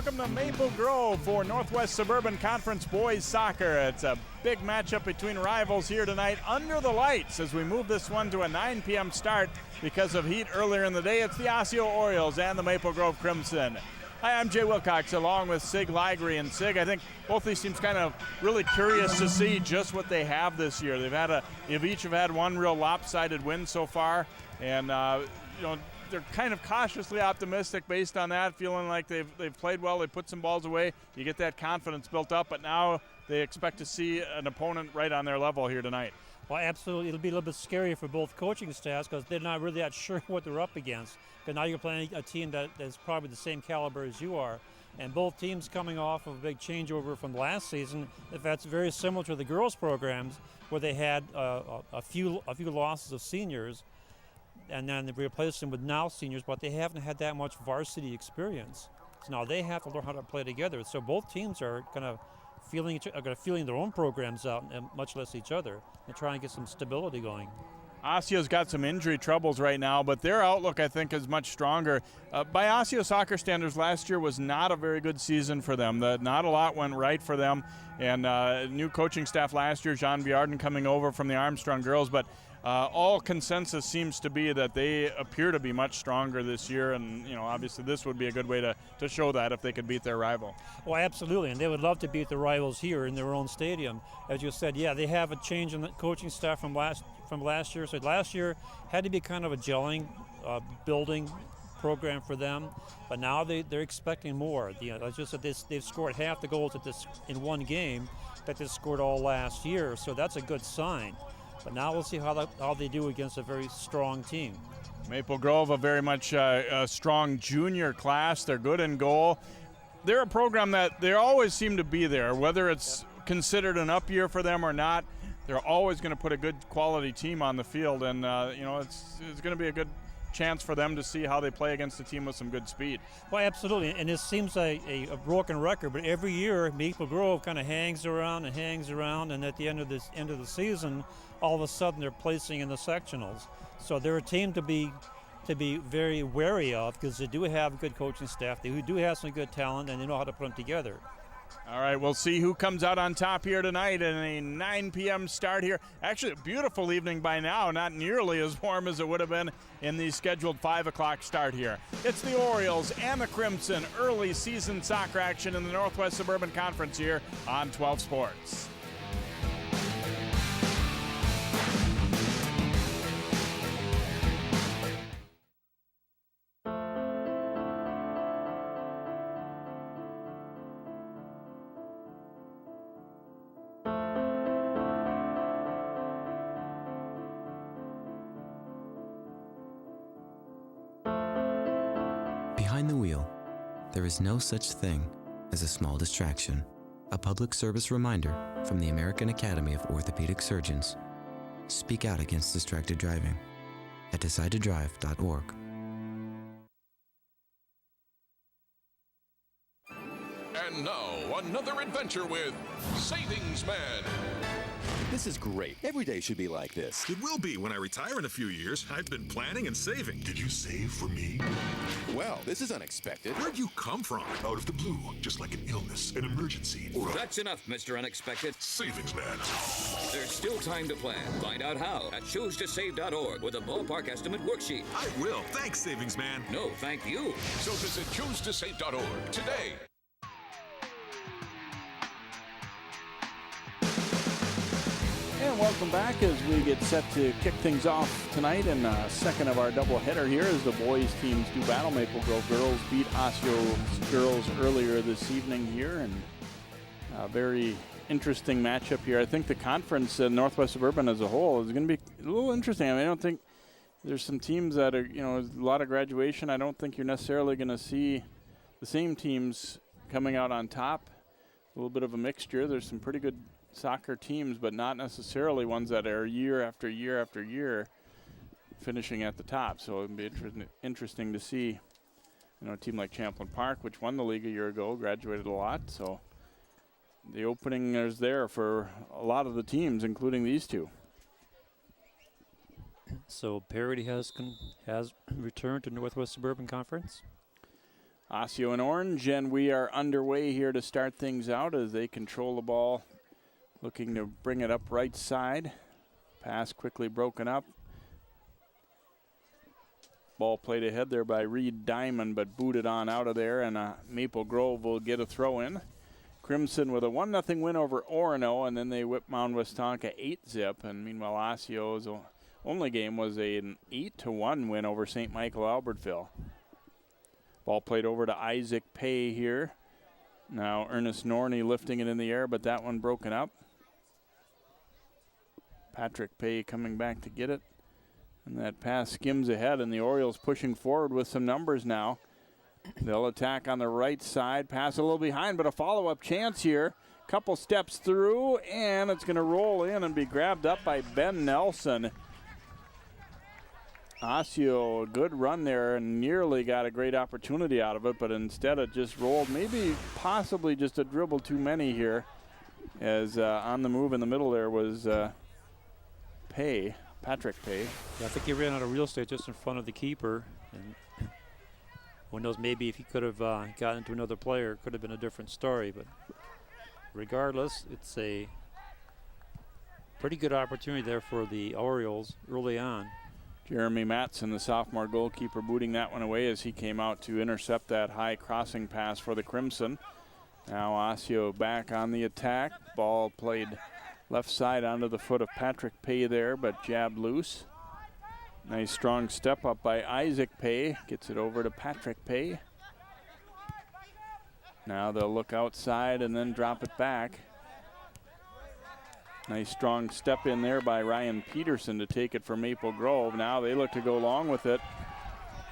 welcome to Maple Grove for Northwest Suburban Conference Boys Soccer. It's a big matchup between rivals here tonight under the lights as we move this one to a 9 p.m. start because of heat earlier in the day. It's the Osseo Orioles and the Maple Grove Crimson. Hi, I'm Jay Wilcox along with Sig Ligry. And Sig, I think both these teams kind of really curious to see just what they have this year. They've each have had one real lopsided win so far, and they're kind of cautiously optimistic based on that, feeling like they've played well, they put some balls away, you get that confidence built up, but now they expect to see an opponent right on their level here tonight. Well, absolutely. It'll be a little bit scary for both coaching staffs because they're not really that sure what they're up against. Because now you're playing a team that's probably the same caliber as you are. And both teams coming off of a big changeover from last season. In fact, it's very similar to the girls' programs where they had a few losses of seniors, and then they replaced them with now seniors, but they haven't had that much varsity experience. So now they have to learn how to play together. So both teams are kind of feeling their own programs out, and much less each other, and trying to get some stability going. Osseo's got some injury troubles right now, but their outlook, I think, is much stronger. By Osseo soccer standards, last year was not a very good season for them. Not a lot went right for them, and new coaching staff last year, Jean Viarden coming over from the Armstrong girls, but all consensus seems to be that they appear to be much stronger this year, and obviously this would be a good way to show that if they could beat their rival. Well, absolutely, and they would love to beat the rivals here in their own stadium. As you said, yeah, they have a change in the coaching staff from last year. So last year had to be kind of a gelling, building program for them, but now they're expecting more. As you said, they've scored half the goals in one game that they scored all last year, so that's a good sign. But now we'll see how they do against a very strong team. Maple Grove, a very much a strong junior class. They're good in goal. They're a program that they always seem to be there, whether it's considered an up year for them or not. They're always going to put a good quality team on the field, and it's going to be a good chance for them to see how they play against a team with some good speed. Well, absolutely, and it seems like a broken record, but every year Maple Grove kind of hangs around, and at the end of the season, all of a sudden they're placing in the sectionals. So they're a team to be very wary of because they do have a good coaching staff, they do have some good talent, and they know how to put them together. All right, we'll see who comes out on top here tonight in a 9 p.m. start here. Actually, a beautiful evening by now, not nearly as warm as it would have been in the scheduled 5 o'clock start here. It's the Orioles and the Crimson, early season soccer action in the Northwest Suburban Conference here on 12 Sports. Behind the wheel, there is no such thing as a small distraction. A public service reminder from the American Academy of Orthopedic Surgeons. Speak out against distracted driving at decidetodrive.org. And now, another adventure with Savings Man. This is great. Every day should be like this. It will be when I retire in a few years. I've been planning and saving. Did you save for me? Well, this is unexpected. Where'd you come from? Out of the blue, just like an illness, an emergency, or a... That's enough, Mr. Unexpected. Savings Man. There's still time to plan. Find out how at choosetosave.org with a ballpark estimate worksheet. I will. Thanks, Savings Man. No, thank you. So visit choosetosave.org today. And welcome back as we get set to kick things off tonight in the second of our doubleheader here as the boys teams do battle. Maple Grove girls beat Osseo girls earlier this evening here, and a very interesting matchup here. I think the conference, Northwest Suburban as a whole, is going to be a little interesting. I mean, I don't think there's some teams that are, a lot of graduation. I don't think you're necessarily going to see the same teams coming out on top. A little bit of a mixture. There's some pretty good soccer teams, but not necessarily ones that are year after year after year finishing at the top. So it would be interesting to see, a team like Champlain Park, which won the league a year ago, graduated a lot. So the opening is there for a lot of the teams, including these two. So parity has returned to Northwest Suburban Conference? Osseo in orange, and we are underway here to start things out as they control the ball, looking to bring it up right side. Pass quickly broken up. Ball played ahead there by Reed Diamond, but booted on out of there, and Maple Grove will get a throw in. Crimson with a 1-0 win over Orono, and then they whip Mound Westonka 8-zip, and meanwhile Osceo's only game was an 8-1 win over St. Michael Albertville. Ball played over to Isaac Pay here. Now Ernest Norney lifting it in the air, but that one broken up. Patrick Pay coming back to get it. And that pass skims ahead, and the Orioles pushing forward with some numbers now. They'll attack on the right side. Pass a little behind, but a follow-up chance here. Couple steps through, and it's going to roll in and be grabbed up by Ben Nelson. Osseo, a good run there, and nearly got a great opportunity out of it, but instead it just rolled. Maybe possibly just a dribble too many here, as on the move in the middle there was Patrick Pay. Yeah, I think he ran out of real estate just in front of the keeper, and who knows, maybe if he could have gotten to another player, it could have been a different story. But regardless, it's a pretty good opportunity there for the Orioles early on. Jeremy Matson, the sophomore goalkeeper, booting that one away as he came out to intercept that high crossing pass for the Crimson. Now Osseo back on the attack. Ball played left side onto the foot of Patrick Pay there, but jabbed loose. Nice strong step up by Isaac Pay. Gets it over to Patrick Pay. Now they'll look outside and then drop it back. Nice strong step in there by Ryan Peterson to take it from Maple Grove. Now they look to go along with it.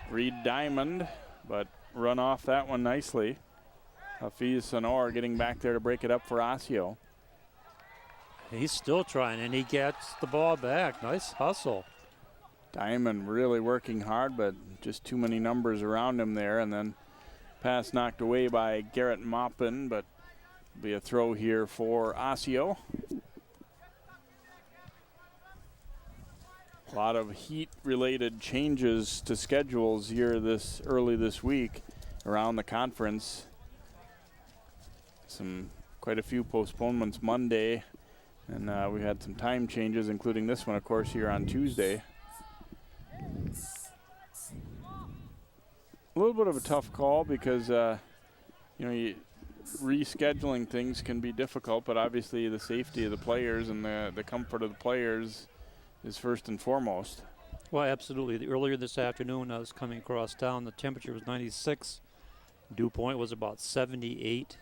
Reed Diamond, but run off that one nicely. Hafiz Sonor getting back there to break it up for Osseo. He's still trying, and he gets the ball back. Nice hustle. Diamond really working hard, but just too many numbers around him there. And then pass knocked away by Garrett Maupin, but be a throw here for Osseo. A lot of heat-related changes to schedules here early this week around the conference. Quite a few postponements Monday, and we had some time changes, including this one, of course, here on Tuesday. A little bit of a tough call because rescheduling things can be difficult, but obviously the safety of the players and the comfort of the players is first and foremost. Well, absolutely. Earlier this afternoon, I was coming across town. The temperature was 96. Dew point was about 78.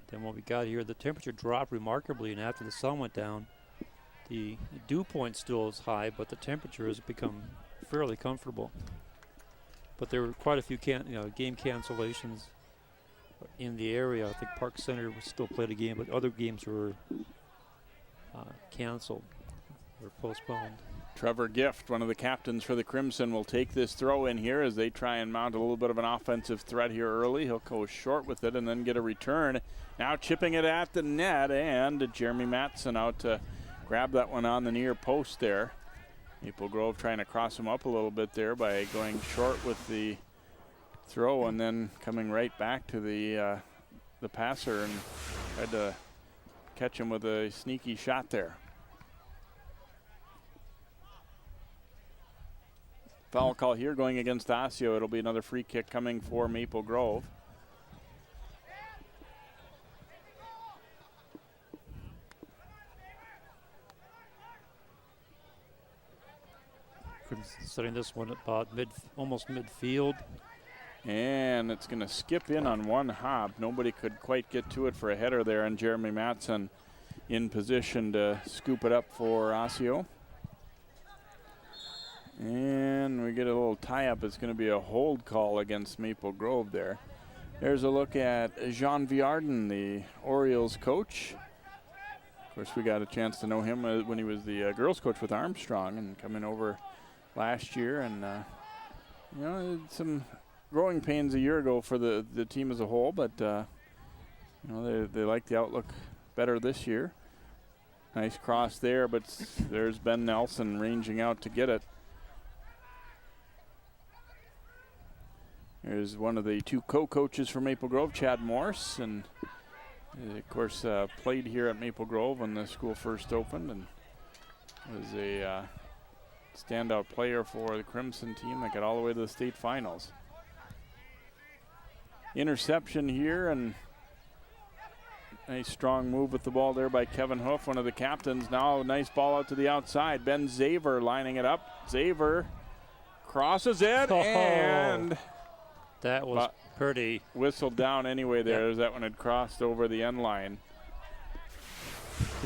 Then when we got here, the temperature dropped remarkably, and after the sun went down, the dew point still is high, but the temperature has become fairly comfortable. But there were quite a few game cancellations in the area. I think Park Center still played a game, but other games were canceled or postponed. Trevor Gift, one of the captains for the Crimson, will take this throw in here as they try and mount a little bit of an offensive threat here early. He'll go short with it and then get a return. Now chipping it at the net, and Jeremy Matson out to grab that one on the near post there. Maple Grove trying to cross him up a little bit there by going short with the throw and then coming right back to the passer and tried to catch him with a sneaky shot there. Foul call here going against Osseo. It'll be another free kick coming for Maple Grove. Setting this one about almost midfield. And it's going to skip in on one hop. Nobody could quite get to it for a header there, and Jeremy Matson in position to scoop it up for Osseo. And we get a little tie-up. It's going to be a hold call against Maple Grove there. There's a look at Jean Viarden, the Orioles coach. Of course, we got a chance to know him when he was the girls coach with Armstrong and coming over last year. And, some growing pains a year ago for the team as a whole, but, they like the outlook better this year. Nice cross there, but there's Ben Nelson ranging out to get it. There's one of the two co-coaches for Maple Grove, Chad Morse, and of course played here at Maple Grove when the school first opened, and was a standout player for the Crimson team that got all the way to the state finals. Interception here, and a strong move with the ball there by Kevin Hoof, one of the captains. Now a nice ball out to the outside. Ben Zaver lining it up. Zaver crosses it, and that was pretty. Whistled down anyway there, as that one had crossed over the end line.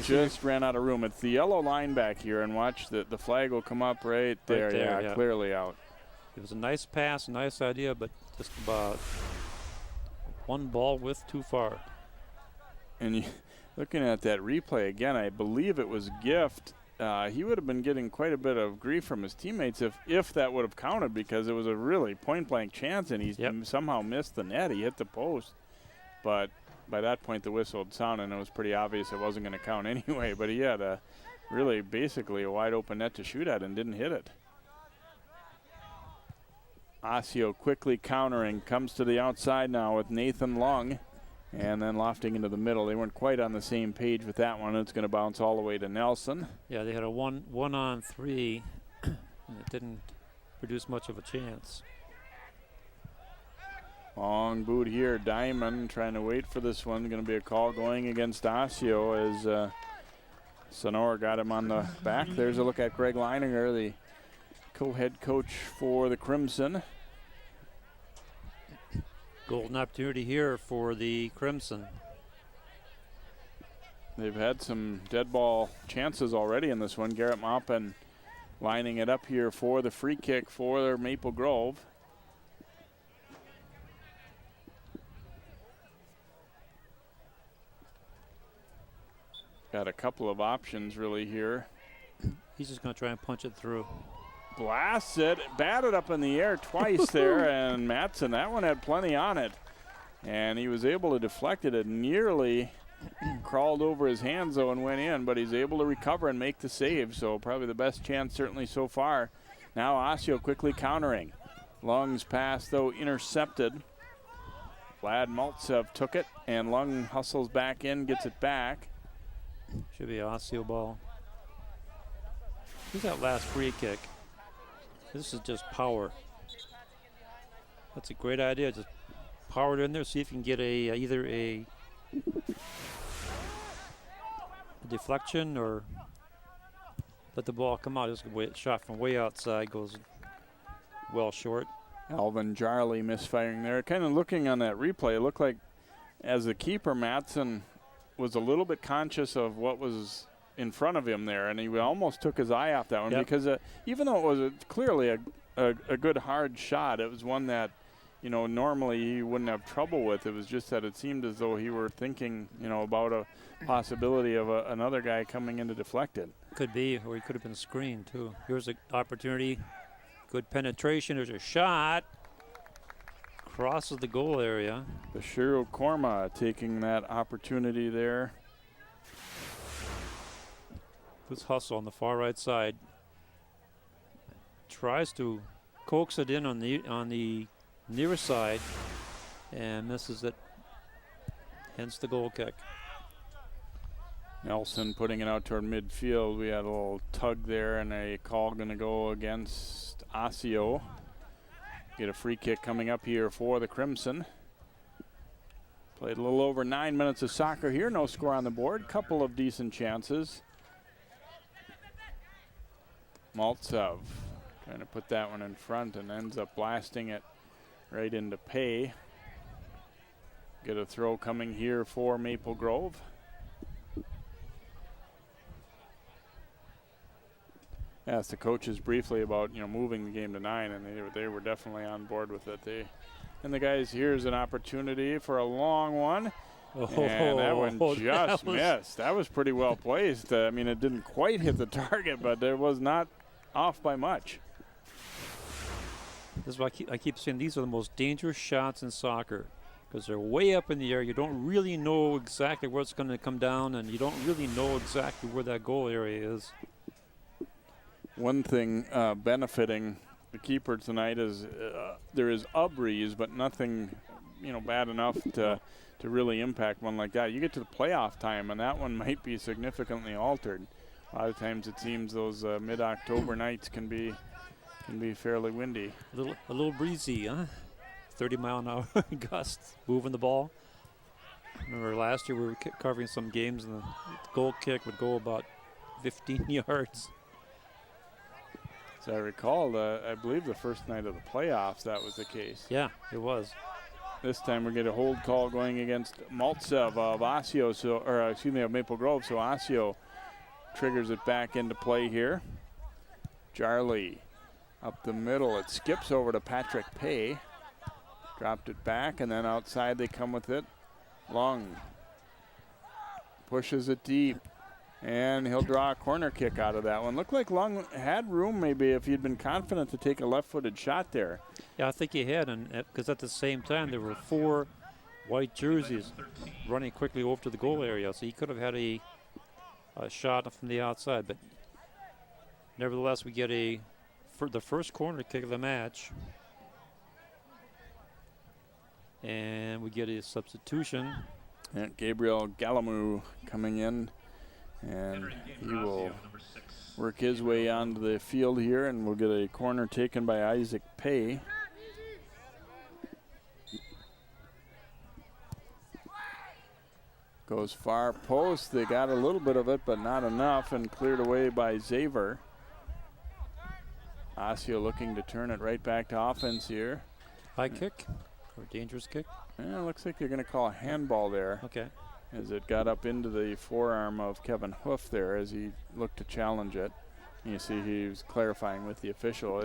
Just ran out of room. It's the yellow line back here, and watch the flag will come up right there. Yeah, clearly out. It was a nice pass, nice idea, but just about one ball width too far. And looking at that replay again, I believe it was Gift. He would have been getting quite a bit of grief from his teammates if that would have counted, because it was a really point-blank chance, and he somehow missed the net. He hit the post, but by that point the whistle had sounded, and it was pretty obvious it wasn't going to count anyway. But he had really basically a wide-open net to shoot at and didn't hit it. Osseo quickly countering, comes to the outside now with Nathan Lung, and then lofting into the middle. They weren't quite on the same page with that one. It's going to bounce all the way to Nelson. Yeah, they had a one-on-3, and it didn't produce much of a chance. Long boot here. Diamond trying to wait for this one. Going to be a call going against Osseo as Sonora got him on the back. There's a look at Greg Leininger, the co-head coach for the Crimson. Golden opportunity here for the Crimson. They've had some dead ball chances already in this one. Garrett Maupin lining it up here for the free kick for Maple Grove. Got a couple of options really here. He's just going to try and punch it through. Blasts it, batted up in the air twice there, and Matson, that one had plenty on it. And he was able to deflect it. It nearly crawled over his hands, though, and went in, but he's able to recover and make the save, so probably the best chance certainly so far. Now Osseo quickly countering. Lung's pass, though, intercepted. Vlad Maltsev took it, and Lung hustles back in, gets it back. Should be an Osseo ball. Who's that last free kick? This is just power. That's a great idea. Just power it in there. See if you can get either a deflection or let the ball come out. Just shot from way outside, goes well short. Alvin Jarley misfiring there. Kind of looking on that replay, it looked like as the keeper, Matson was a little bit conscious of what was in front of him there, and he almost took his eye off that one because even though it was clearly a good hard shot, it was one that, you know, normally he wouldn't have trouble with. It was just that it seemed as though he were thinking, you know, about a possibility of another guy coming in to deflect it. Could be, or he could have been screened too. Here's an opportunity. Good penetration. There's a shot. Crosses the goal area. Bashiro Korma taking that opportunity there. This hustle on the far right side. Tries to coax it in on the near side and misses it. Hence the goal kick. Nelson putting it out toward midfield. We had a little tug there, and a call going to go against Osseo. Get a free kick coming up here for the Crimson. Played a little over 9 minutes of soccer here. No score on the board. Couple of decent chances. Maltsev trying to put that one in front and ends up blasting it right into pay. Get a throw coming here for Maple Grove. Asked the coaches briefly about, you know, moving the game to 9, and they were definitely on board with it. And the guys, here's an opportunity for a long one. And that one just missed. That was pretty well placed. I mean, it didn't quite hit the target, but it was not off by much. This is why I keep saying these are the most dangerous shots in soccer, because they're way up in the air. You don't really know exactly where it's going to come down, and you don't really know exactly where that goal area is. One thing benefiting the keeper tonight is there is a breeze, but nothing, bad enough to really impact one like that. You get to the playoff time, and that one might be significantly altered. A lot of times it seems those mid-October nights can be fairly windy. A little breezy, huh? 30-mile-an-hour gusts moving the ball. Remember last year we were covering some games, and the goal kick would go about 15 yards. As I recall, I believe the first night of the playoffs that was the case. Yeah, it was. This time we get a hold call going against Maltsev of Osseo, of Maple Grove. So Osseo triggers it back into play here. Jarley up the middle. It skips over to Patrick Pay. Dropped it back, and then outside they come with it. Lung pushes it deep, and he'll draw a corner kick out of that one. Looked like Lung had room maybe if he'd been confident to take a left-footed shot there. Yeah, I think he had, and because at the same time there were 4 white jerseys running quickly over to the goal area, so he could have had a shot from the outside. But nevertheless, we get for the first corner kick of the match, and we get a substitution. And Gabriel Galamou coming in, and he will work his way onto the field here, and we'll get a corner taken by Isaac Pay. Goes far post. They got a little bit of it, but not enough, and cleared away by Xaver. Osseo looking to turn it right back to offense here. High kick or dangerous kick? Yeah, looks like they're going to call a handball there. Okay. As it got up into the forearm of Kevin Hoof there as he looked to challenge it. You see he was clarifying with the official.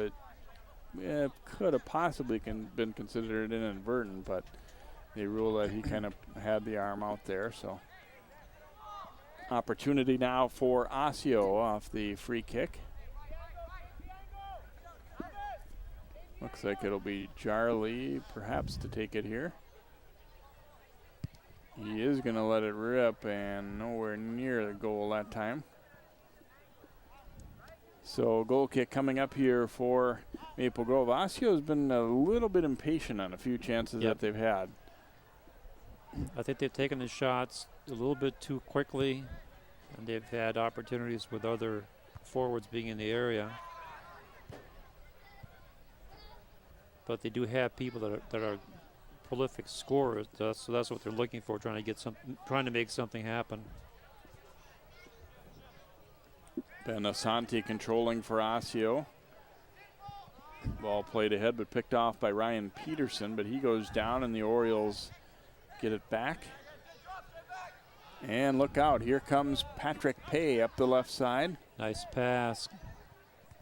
It could have possibly been considered inadvertent, but they rule that he kind of had the arm out there. So opportunity now for Osseo off the free kick. Looks like it'll be Jarley perhaps to take it here. He is going to let it rip, and nowhere near the goal that time. So goal kick coming up here for Maple Grove. Osseo has been a little bit impatient on a few chances that they've had. I think they've taken the shots a little bit too quickly, and they've had opportunities with other forwards being in the area. But they do have people that are prolific scorers, so that's what they're looking for, trying to make something happen. Ben Asante controlling for Osseo. Ball played ahead, but picked off by Ryan Peterson, but he goes down, and the Orioles get it back. And look out, here comes Patrick Pay up the left side. Nice pass.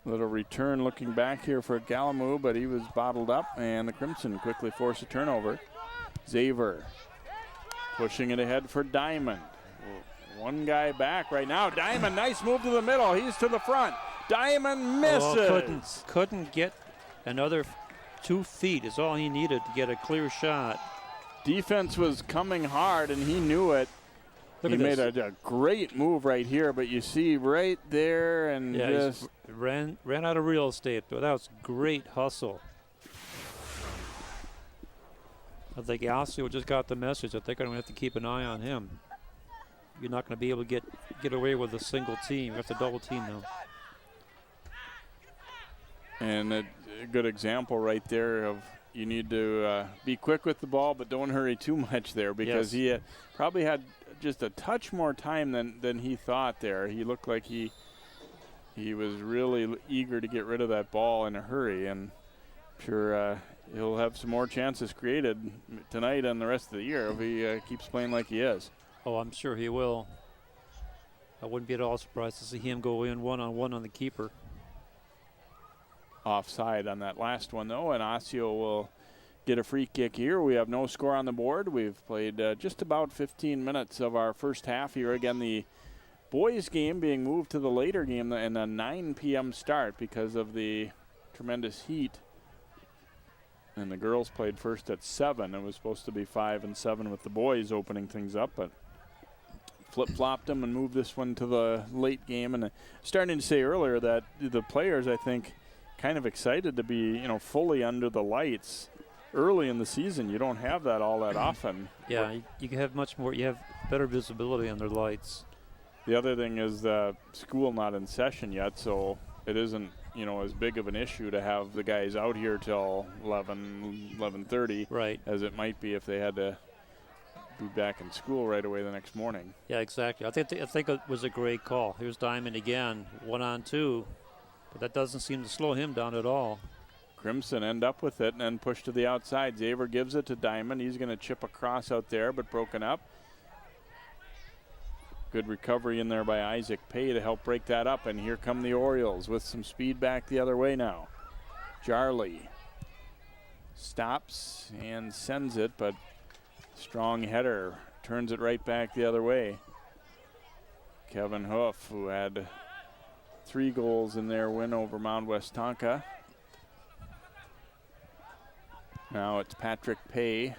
Little return looking back here for Galamou, but he was bottled up, and the Crimson quickly force a turnover. Xaver pushing it ahead for Diamond. One guy back right now. Diamond, nice move to the middle. He's to the front. Diamond misses. Couldn't get another 2 feet is all he needed to get a clear shot. Defense was coming hard, and he knew it. He made a great move right here, but you see right there, and just ran out of real estate, but that was great hustle. I think Osseo just got the message that they're going to have to keep an eye on him. You're not going to be able to get away with a single team. You have to double team now. And a good example right there of you need to be quick with the ball, but don't hurry too much there, because he probably had just a touch more time than he thought there. He looked like he was really eager to get rid of that ball in a hurry, and I'm sure he'll have some more chances created tonight and the rest of the year if he keeps playing like he is. Oh, I'm sure he will. I wouldn't be at all surprised to see him go in one-on-one on the keeper. Offside on that last one, though, and Osseo will get a free kick here. We have no score on the board. We've played just about 15 minutes of our first half here. Again, the boys' game being moved to the later game and a 9 p.m. start because of the tremendous heat. And the girls played first at 7. It was supposed to be 5 and 7 with the boys opening things up, but flip-flopped them and moved this one to the late game. And starting to say earlier that the players, I think, kind of excited to be, fully under the lights early in the season. You don't have that all that often. Yeah, you can have much more. You have better visibility under lights. The other thing is the school not in session yet, so it isn't, as big of an issue to have the guys out here till 11:30, right, as it might be if they had to be back in school right away the next morning. Yeah, exactly. I think it was a great call. Here's Diamond again, 1-on-2, but that doesn't seem to slow him down at all. Crimson end up with it and then push to the outside. Xavier gives it to Diamond. He's going to chip across out there, but broken up. Good recovery in there by Isaac Pay to help break that up, and here come the Orioles with some speed back the other way now. Jarley stops and sends it, but strong header turns it right back the other way. Kevin Hoof, who had 3 goals in their win over Mount Westonka. Now it's Patrick Pay.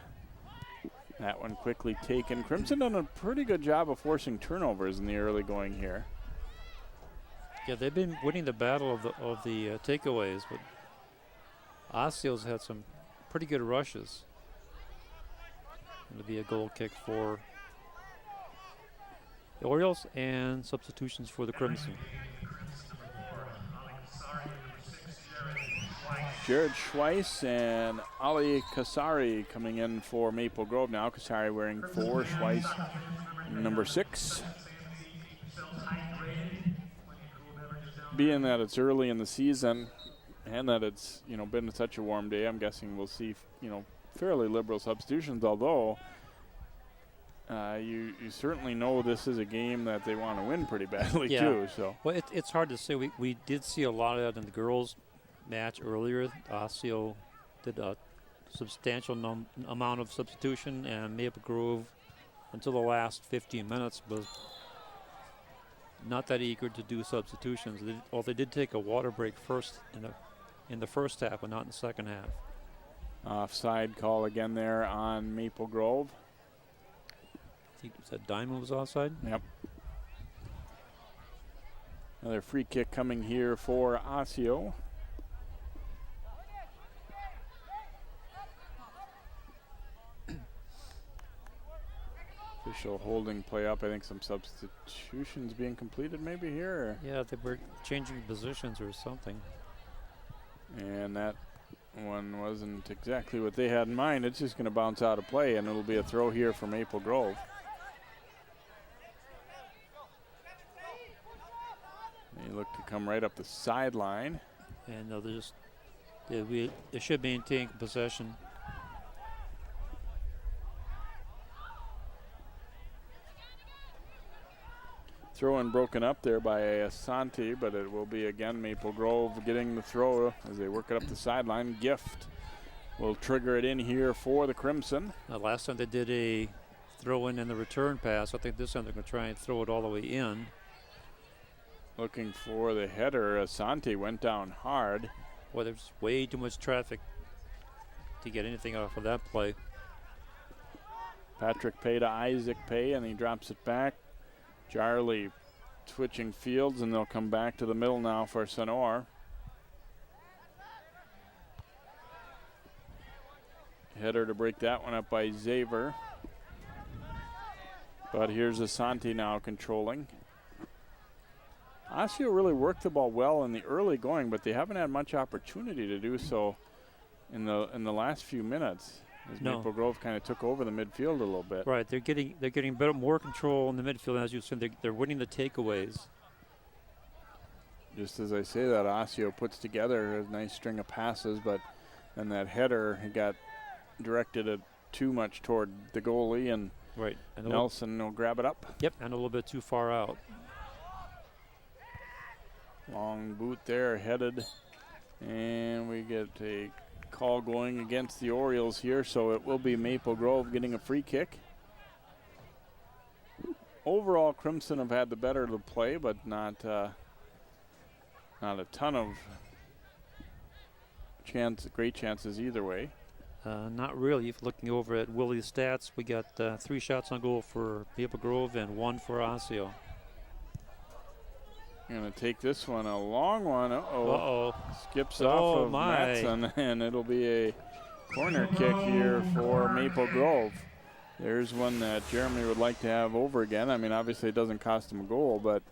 That one quickly taken. Crimson done a pretty good job of forcing turnovers in the early going here. Yeah, they've been winning the battle of the takeaways, but Osceo's had some pretty good rushes. It'll be a goal kick for the Orioles and substitutions for the Crimson. Jared Schweiss and Ali Kasari coming in for Maple Grove now. Kasari wearing 4, Schweiss number 6. Being that it's early in the season and that it's been such a warm day, I'm guessing we'll see fairly liberal substitutions. Although you certainly know this is a game that they want to win pretty badly too. So well, it's hard to say. We did see a lot of that in the girls' match earlier. Osseo did a substantial amount of substitution, and Maple Grove, until the last 15 minutes, was not that eager to do substitutions. They did take a water break first in the first half, but not in the second half. Offside call again there on Maple Grove. I think that Diamond was offside. Yep. Another free kick coming here for Osseo. Official holding play up. I think some substitutions being completed maybe here. Yeah, they were changing positions or something. And that one wasn't exactly what they had in mind. It's just going to bounce out of play, and it'll be a throw here for Maple Grove. They look to come right up the sideline. And they should maintain possession. Throw in broken up there by Asante, but it will be again Maple Grove getting the throw as they work it up the sideline. Gift will trigger it in here for the Crimson. Last time they did a throw in and the return pass. I think this time they're going to try and throw it all the way in. Looking for the header. Asante went down hard. Well, there's way too much traffic to get anything off of that play. Patrick Pay to Isaac Pay, and he drops it back. Jarley switching fields, and they'll come back to the middle now for Sonor. Header to break that one up by Xavier. But here's Asante now controlling. Osseo really worked the ball well in the early going, but they haven't had much opportunity to do so in the last few minutes. As Maple Grove kind of took over the midfield a little bit. Right, they're getting more control in the midfield. As you said, they're winning the takeaways. Just as I say that, Osseo puts together a nice string of passes, but then that header, he got directed too much toward the goalie, and right, and Nelson will grab it up. Yep, and a little bit too far out. Long boot there, headed, and we get a call going against the Orioles here, so it will be Maple Grove getting a free kick. Overall, Crimson have had the better of the play, but not a ton of great chances either way. Not really. If looking over at Willie's stats, we got 3 shots on goal for Maple Grove and 1 for Osseo. Going to take this one, a long one. Uh-oh. Skips off of my. Matson, and it'll be a corner kick here for Maple Grove. There's one that Jeremy would like to have over again. I mean, obviously it doesn't cost him a goal, but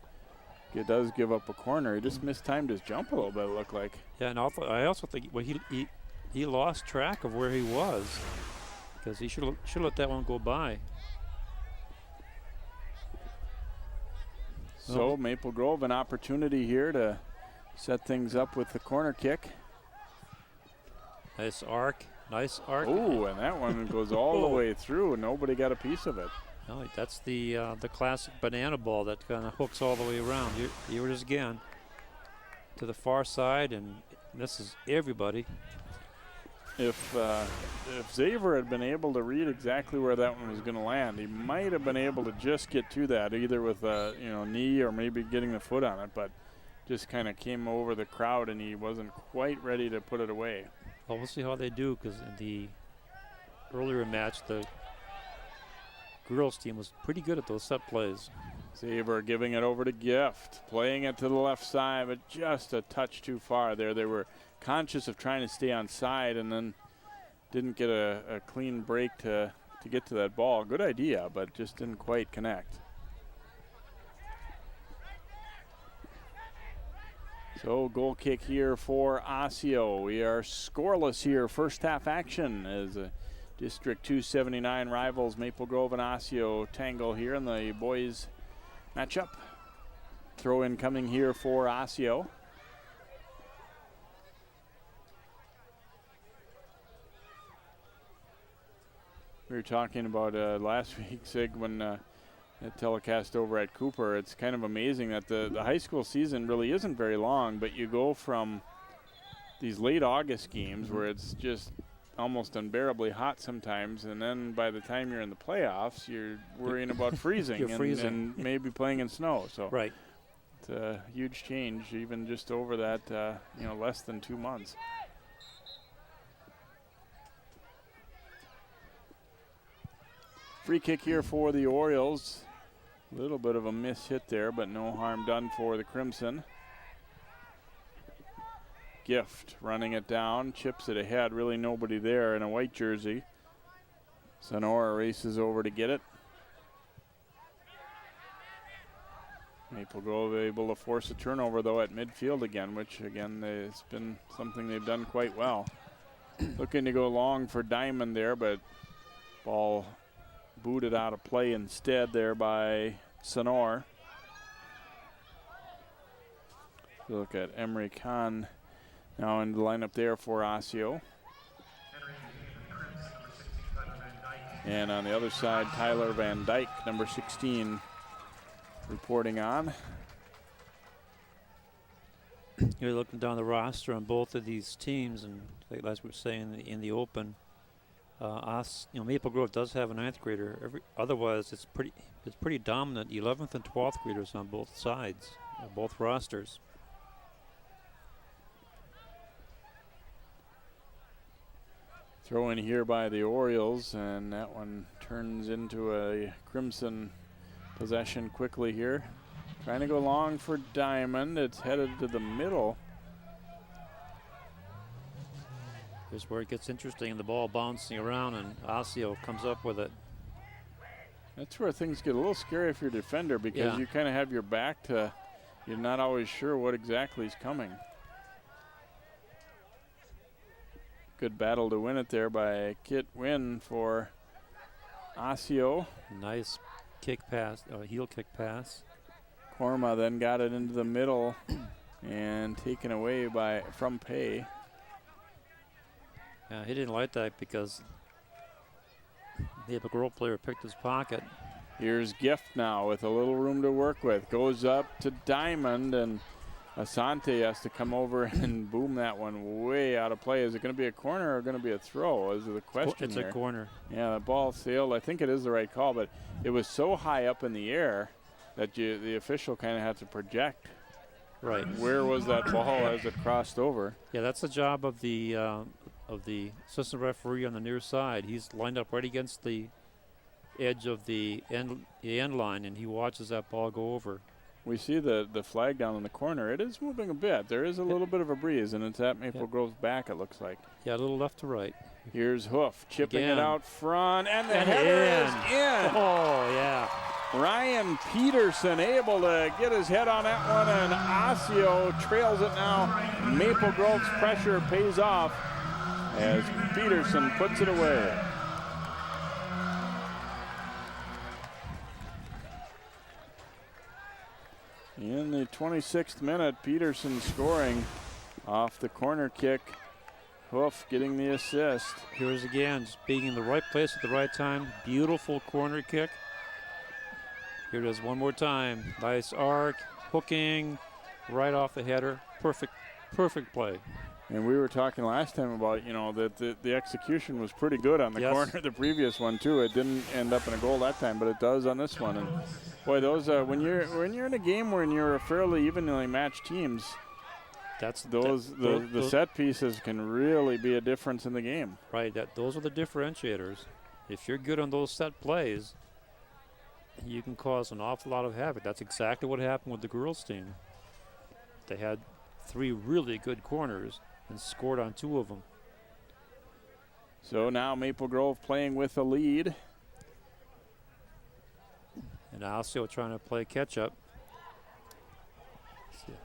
it does give up a corner. He just mistimed his jump a little bit, it looked like. Yeah, and I also think he lost track of where he was, because he should let that one go by. So Maple Grove, an opportunity here to set things up with the corner kick. Nice arc. Oh, and that one goes all the way through. Nobody got a piece of it. No, that's the classic banana ball that kind of hooks all the way around. Here it is again. To the far side, and misses everybody. If Xavier had been able to read exactly where that one was going to land, he might have been able to just get to that, either with a knee or maybe getting the foot on it, but just kind of came over the crowd and he wasn't quite ready to put it away. Well, we'll see how they do, because in the earlier match, the girls team was pretty good at those set plays. Xavier giving it over to Gift, playing it to the left side, but just a touch too far there. They were conscious of trying to stay on side and then didn't get a clean break to get to that ball. Good idea, but just didn't quite connect. So goal kick here for Osseo. We are scoreless here. First half action as District 279 rivals Maple Grove and Osseo tangle here in the boys matchup. Throw in coming here for Osseo. We were talking about last week, Sig, when that telecast over at Cooper. It's kind of amazing that the high school season really isn't very long, but you go from these late August games where it's just almost unbearably hot sometimes, and then by the time you're in the playoffs, you're worrying about freezing, and maybe playing in snow. So right. It's a huge change, even just over that, less than 2 months. Free kick here for the Orioles. A little bit of a miss hit there, but no harm done for the Crimson. Gift running it down, chips it ahead. Really nobody there in a white jersey. Sonora races over to get it. Maple Grove able to force a turnover, though, at midfield again, which, again, it's been something they've done quite well. Looking to go long for Diamond there, but ball booted out of play instead there by Sonor. Look at Emery Khan now in the lineup there for Osseo. And on the other side, Tyler Van Dyke, number 16, reporting on. You're looking down the roster on both of these teams, and like we were saying in the open, Maple Grove does have a 9th grader. Otherwise, it's pretty dominant 11th and 12th graders on both sides, both rosters. Throw in here by the Orioles, and that one turns into a Crimson possession quickly here. Trying to go long for Diamond. It's headed to the middle. Here's where it gets interesting. The ball bouncing around, and Osseo comes up with it. That's where things get a little scary if you're a defender, because you kind of have your back to, you're not always sure what exactly is coming. Good battle to win it there by Kit Wynn for Osseo. Nice kick pass, heel kick pass. Korma then got it into the middle and taken away from Pay. Yeah, he didn't like that because the Maple Grove player picked his pocket. Here's Gift now with a little room to work with. Goes up to Diamond, and Asante has to come over and boom that one way out of play. Is it going to be a corner or going to be a throw? Is the question It's a corner. Yeah, the ball sailed. I think it is the right call, but it was so high up in the air that the official kind of had to project. Right. Where was that ball as it crossed over? Yeah, that's the job of the assistant referee on the near side. He's lined up right against the edge of the end line, and he watches that ball go over. We see the flag down in the corner. It is moving a bit. There is a little bit of a breeze, and it's at Maple Grove's back, it looks like. Yeah, a little left to right. Here's Hoof chipping it out front, and the And header is in. Oh, yeah. Ryan Peterson able to get his head on that one, and Osseo trails it now. Maple Grove's pressure pays off as Peterson puts it away. In the 26th minute, Peterson scoring off the corner kick. Hoof getting the assist. Here's again, just being in the right place at the right time. Beautiful corner kick. Here it is one more time. Nice arc, hooking, right off the header. Perfect play. And we were talking last time about, that the execution was pretty good on the corner, the previous one too. It didn't end up in a goal that time, but it does on this one. And boy, those when you're in a game where you're fairly evenly matched teams, the set pieces can really be a difference in the game. Right, those are the differentiators. If you're good on those set plays, you can cause an awful lot of havoc. That's exactly what happened with the girls' team. They had 3 really good corners and scored on 2 of them. So now Maple Grove playing with a lead. And Osseo trying to play catch up.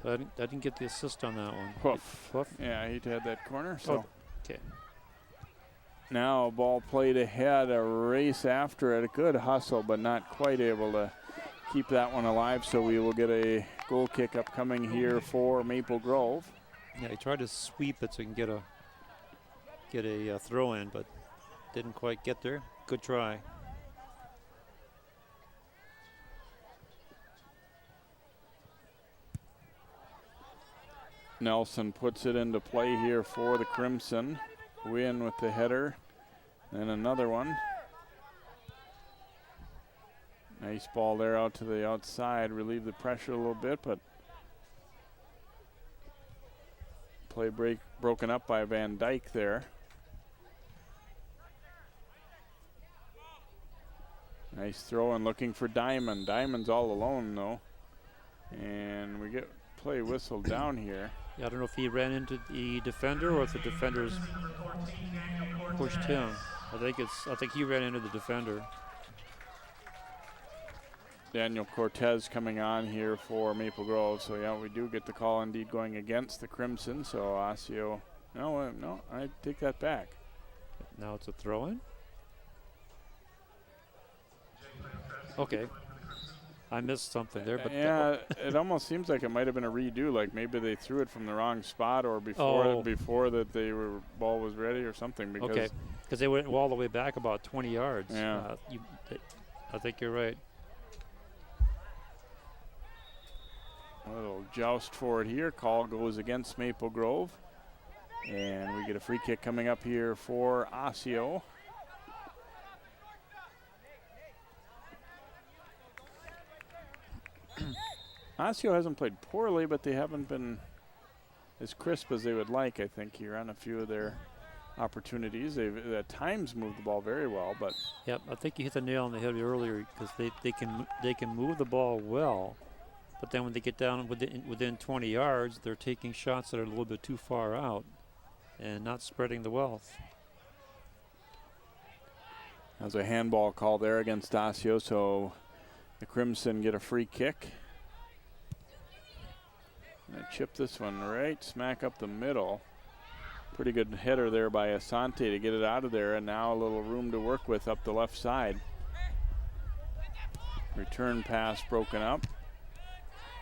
I didn't get the assist on that one. Hoof. Yeah, he had that corner. So okay. Now ball played ahead, a race after it. A good hustle, but not quite able to keep that one alive. So we will get a goal kick upcoming here for Maple Grove. Yeah, he tried to sweep it so he can get a throw in, but didn't quite get there. Good try. Nelson puts it into play here for the Crimson. Win with the header. And another one. Nice ball there out to the outside. Relieve the pressure a little bit, but play broken up by Van Dyke there. Nice throw and looking for Diamond. Diamond's all alone though. And we get play whistled down here. Yeah, I don't know if he ran into the defender or if the defenders pushed him. I think he ran into the defender. Daniel Cortez coming on here for Maple Grove. So yeah, we do get the call indeed going against the Crimson. So Osseo, no, I take that back. Now it's a throw-in. Okay. I missed something there, but yeah, it almost seems like it might have been a redo. Like maybe they threw it from the wrong spot, or before that ball was ready, or something. Because they went all the way back about 20 yards. Yeah, I think you're right. A little joust for it here. Call goes against Maple Grove, and we get a free kick coming up here for Osseo. Osseo hasn't played poorly, but they haven't been as crisp as they would like, I think, here on a few of their opportunities. They've at times moved the ball very well, but yep, I think you hit the nail on the head earlier because they can move the ball well, but then when they get down within 20 yards, they're taking shots that are a little bit too far out and not spreading the wealth. There's a handball call there against Osseo, so the Crimson get a free kick. And chip this one right smack up the middle. Pretty good header there by Asante to get it out of there, and now a little room to work with up the left side. Return pass broken up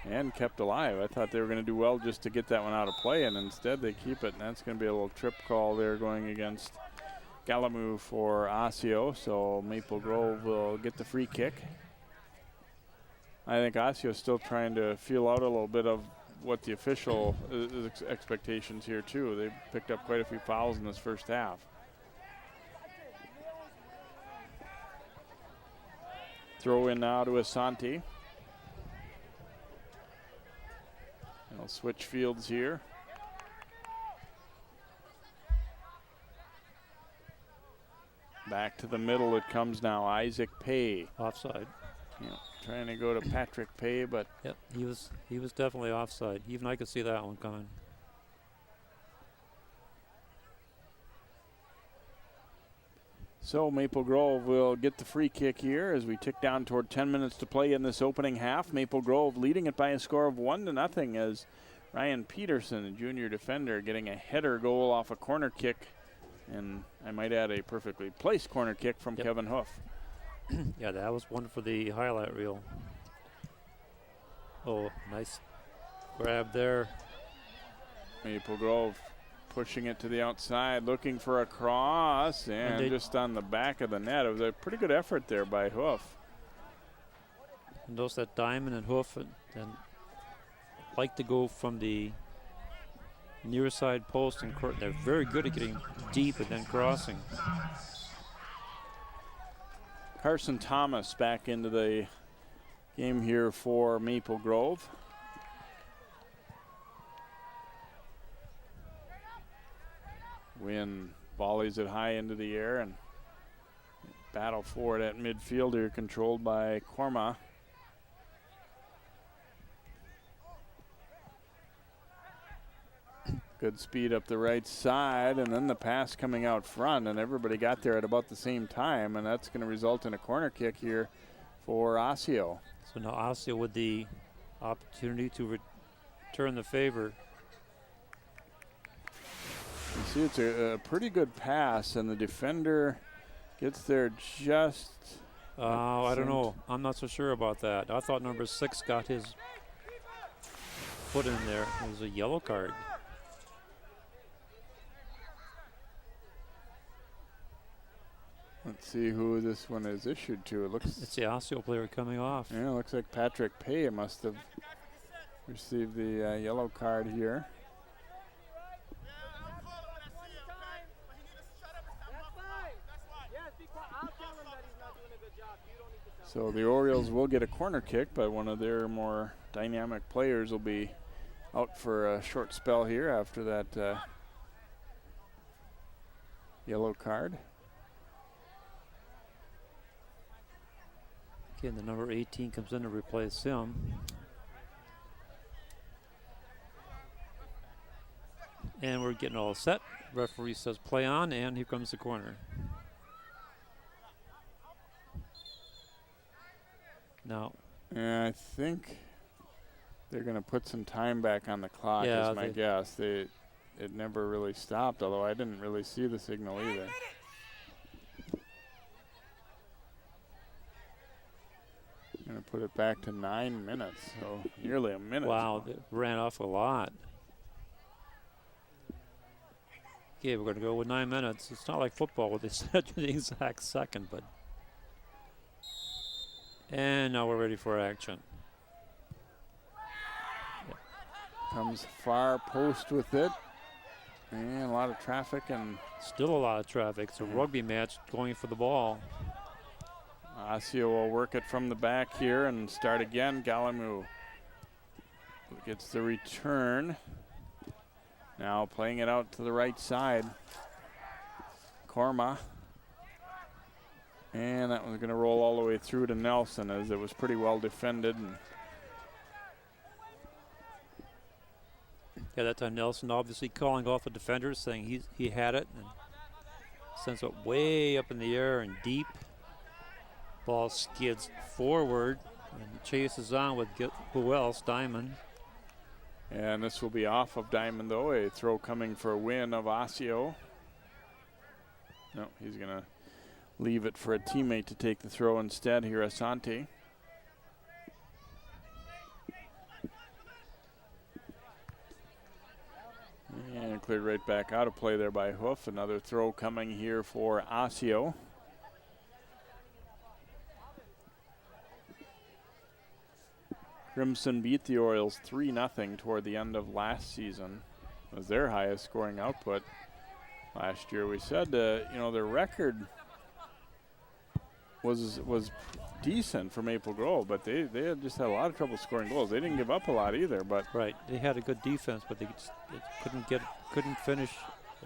and kept alive. I thought they were going to do well just to get that one out of play, and instead they keep it, and that's going to be a little trip call there going against Galamu for Osseo, so Maple Grove will get the free kick. I think Osseo is still trying to feel out a little bit of what the official expectations here too. They picked up quite a few fouls in this first half. Throw in now to Asante. They'll switch fields here. Back to the middle it comes now. Isaac Pay. Offside. Trying to go to Patrick Pay, but Yep, he was definitely offside. Even I could see that one coming. so Maple Grove will get the free kick here as we tick down toward 10 minutes to play in this opening half. Maple Grove leading it by a score of 1-0 as Ryan Peterson, a junior defender, getting a header goal off a corner kick, and I might add a perfectly placed corner kick from Kevin Hoof. Yeah, that was one for the highlight reel. Oh, nice grab there. Maple Grove pushing it to the outside, looking for a cross, and just on the back of the net. It was a pretty good effort there by Hoof. And notice that Diamond and Hoof and like to go from the near side post, and they're very good at getting deep and then crossing. Carson Thomas back into the game here for Maple Grove. Wynn volleys it high into the air and battle for it at midfield here, controlled by Korma. Good speed up the right side, and then the pass coming out front, and everybody got there at about the same time, and that's going to result in a corner kick here for Osseo. So now Osseo with the opportunity to return the favor. You see, it's a pretty good pass, and the defender gets there just. I don't know. I'm not so sure about that. I thought number 6 got his foot in there. It was a yellow card. Let's see who this one is issued to. It looks. It's the Osseo player coming off. Yeah, it looks like Patrick Pay must have received the yellow card here. So the Orioles will get a corner kick, but one of their more dynamic players will be out for a short spell here after that yellow card. Okay, and the number 18 comes in to replace him. And we're getting all set. Referee says play on, and here comes the corner. Now, yeah, I think they're going to put some time back on the clock, is my guess. It never really stopped, although I didn't really see the signal either. Going to put it back to 9 minutes, so nearly a minute. Wow, it ran off a lot. Okay, we're going to go with 9 minutes. It's not like football where they set the exact second, but. And now we're ready for action. Comes far post with it. And a lot of traffic, and still a lot of traffic. It's a rugby match going for the ball. Osseo will work it from the back here and start again. Galamu gets the return. Now playing it out to the right side. Korma. And that one's going to roll all the way through to Nelson, as it was pretty well defended. And yeah, that time Nelson obviously calling off the defenders, saying he had it, and sends it way up in the air and deep. Ball skids forward and chases on with who else? Diamond. And this will be off of Diamond, though. A throw coming for a win of Osseo. No, he's going to leave it for a teammate to take the throw instead here, Asante. And cleared right back out of play there by Hoof. Another throw coming here for Osseo. Crimson beat the Orioles 3-0 toward the end of last season. It was their highest scoring output last year. We said, their record was decent for Maple Grove, but they had just had a lot of trouble scoring goals. They didn't give up a lot either, but right, they had a good defense, but they couldn't finish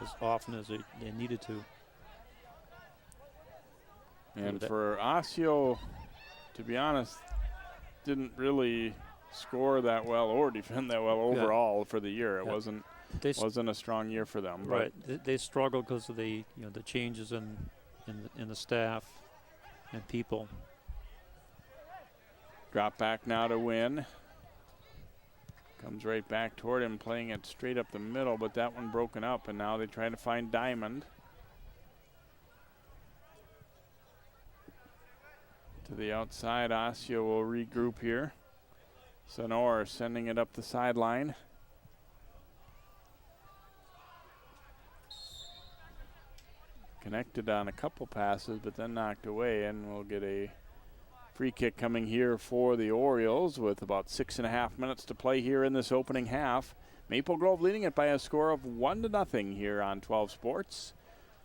as often as they needed to. And for Osseo to be honest, didn't really score that well or defend that well overall for the year. It wasn't a strong year for them. Right. They struggled because of the the changes in the staff and people. Drop back now to Wynn. Comes right back toward him, playing it straight up the middle, but that one broken up, and now they try to find Diamond. To the outside, Osseo will regroup here. Sonor sending it up the sideline. Connected on a couple passes, but then knocked away, and we'll get a free kick coming here for the Orioles with about 6.5 minutes to play here in this opening half. Maple Grove leading it by a score of 1-0 here on 12 Sports.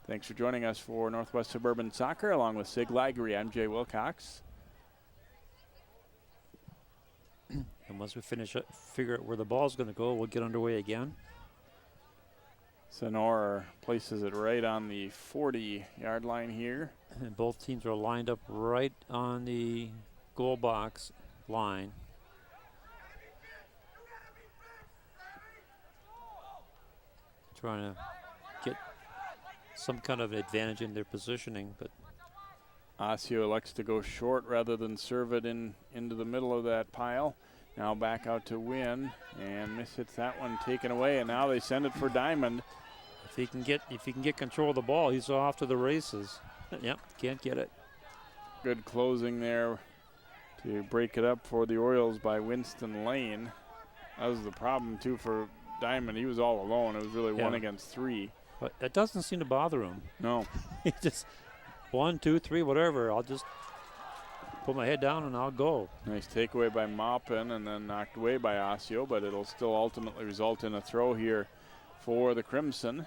Thanks for joining us for Northwest Suburban Soccer along with Sig Lagery. I'm Jay Wilcox. And once we figure out where the ball's going to go, we'll get underway again. Sonor places it right on the 40-yard line here. And both teams are lined up right on the goal box line. Trying to get some kind of advantage in their positioning, but Osseo elects to go short rather than serve it into the middle of that pile. Now back out to Wynn, and hits that one taken away, and now they send it for Diamond. If he can get control of the ball, he's off to the races. Yep, can't get it. Good closing there to break it up for the Orioles by Winston Lane. That was the problem too for Diamond. He was all alone. It was really 1 against 3. But that doesn't seem to bother him. No. He just 1, 2, 3, whatever. I'll just put my head down and I'll go. Nice takeaway by Maupin and then knocked away by Osseo, but it'll still ultimately result in a throw here for the Crimson.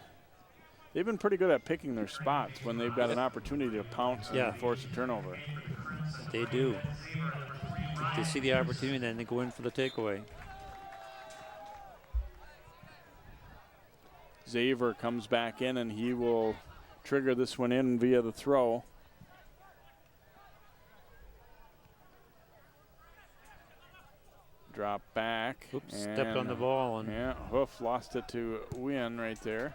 They've been pretty good at picking their spots when they've got an opportunity to pounce and force a turnover. They do. They see the opportunity, then they go in for the takeaway. Xavier comes back in, and he will trigger this one in via the throw. Drop back. Oops, stepped on the ball. And Hoof lost it to Wynn right there.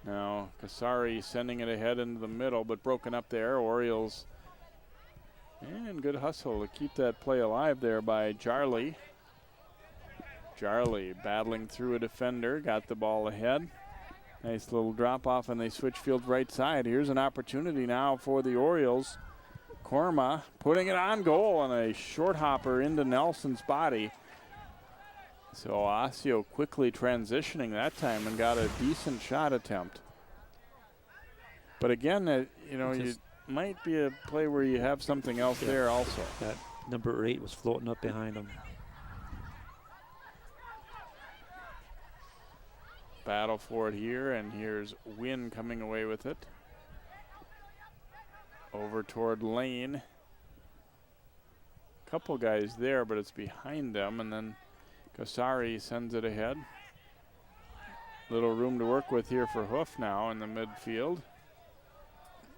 Now Kasari sending it ahead into the middle, but broken up there. Orioles, and good hustle to keep that play alive there by Jarley. Jarley battling through a defender, got the ball ahead. Nice little drop off, and they switch field right side. Here's an opportunity now for the Orioles. Korma putting it on goal, and a short hopper into Nelson's body. So Osseo quickly transitioning that time and got a decent shot attempt. But again, you might be a play where you have something else there also. That number 8 was floating up behind him. Battle for it here, and here's Wynn coming away with it. Over toward Lane. Couple guys there, but it's behind them, and then Kasari sends it ahead. Little room to work with here for Hoof now in the midfield.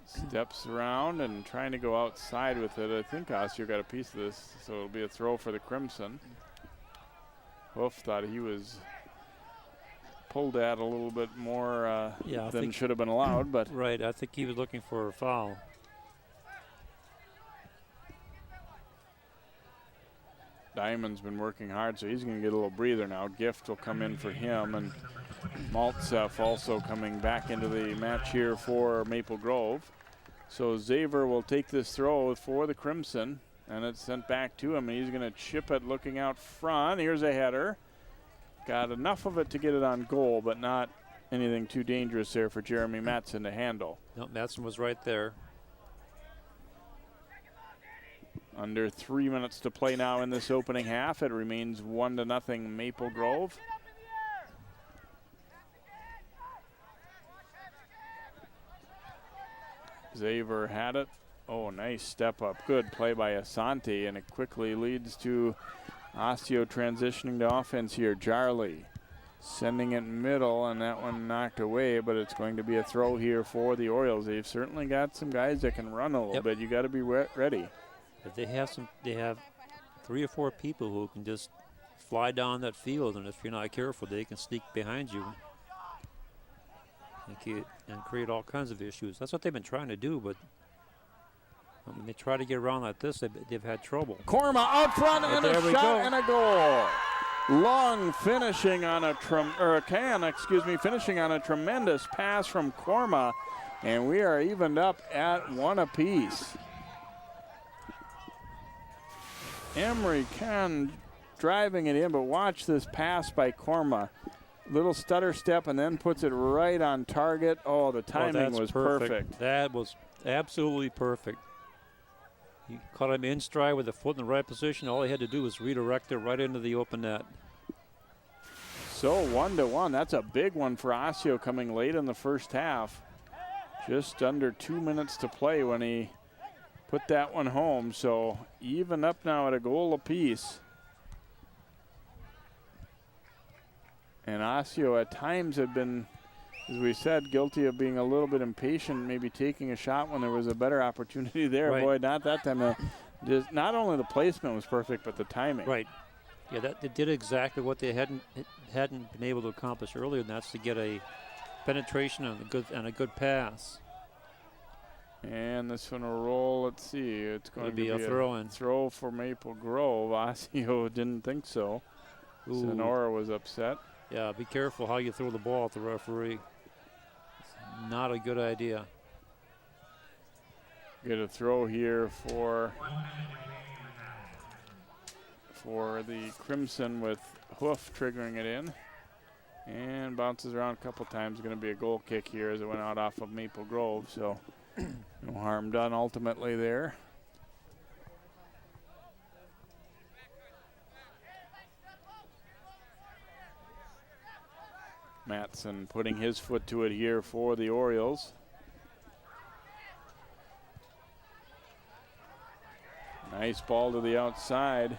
Steps around and trying to go outside with it. I think Osseo got a piece of this, so it'll be a throw for the Crimson. Hoof thought he was pulled at a little bit more than should have been allowed, but right, I think he was looking for a foul. Diamond's been working hard, so he's going to get a little breather now. Gift will come in for him, and Maltsev also coming back into the match here for Maple Grove. So Xavier will take this throw for the Crimson, and it's sent back to him. He's going to chip it looking out front. Here's a header. Got enough of it to get it on goal, but not anything too dangerous there for Jeremy Matson to handle. No, Matson was right there. Under 3 minutes to play now in this opening half. It remains 1-0 Maple Grove. Xavier had it. Oh, nice step up. Good play by Asante, and it quickly leads to Osseo transitioning to offense here. Jarley sending it middle, and that one knocked away, but it's going to be a throw here for the Orioles. They've certainly got some guys that can run a little bit. You got to be ready. But they have 3 or 4 people who can just fly down that field, and if you're not careful, they can sneak behind you and create all kinds of issues. That's what they've been trying to do, but when they try to get around like this, they've had trouble. Korma out front, and a shot and a goal. Long finishing on finishing on a tremendous pass from Korma, and we are evened up at 1 apiece. Emery Khan driving it in, but watch this pass by Korma. Little stutter step and then puts it right on target. Oh, the timing was perfect. That was absolutely perfect. He caught him in stride with the foot in the right position. All he had to do was redirect it right into the open net. So 1-1. That's a big one for Osseo coming late in the first half. Just under 2 minutes to play when he put that one home. So even up now at a goal apiece. And Osseo at times have been, as we said, guilty of being a little bit impatient, maybe taking a shot when there was a better opportunity there. Right. Boy, not that time. Just not only the placement was perfect, but the timing. Right. Yeah, they did exactly what they hadn't been able to accomplish earlier, and that's to get a penetration and a good pass. And this one will roll. Let's see. It's going to be a throw-in. Throw for Maple Grove. Osseo didn't think so. Ooh. Sonora was upset. Yeah, be careful how you throw the ball at the referee. It's not a good idea. Get a throw here for the Crimson with Hoof triggering it in. And bounces around a couple times. Going to be a goal kick here as it went out off of Maple Grove. So no harm done ultimately there. Matson putting his foot to it here for the Orioles. Nice ball to the outside.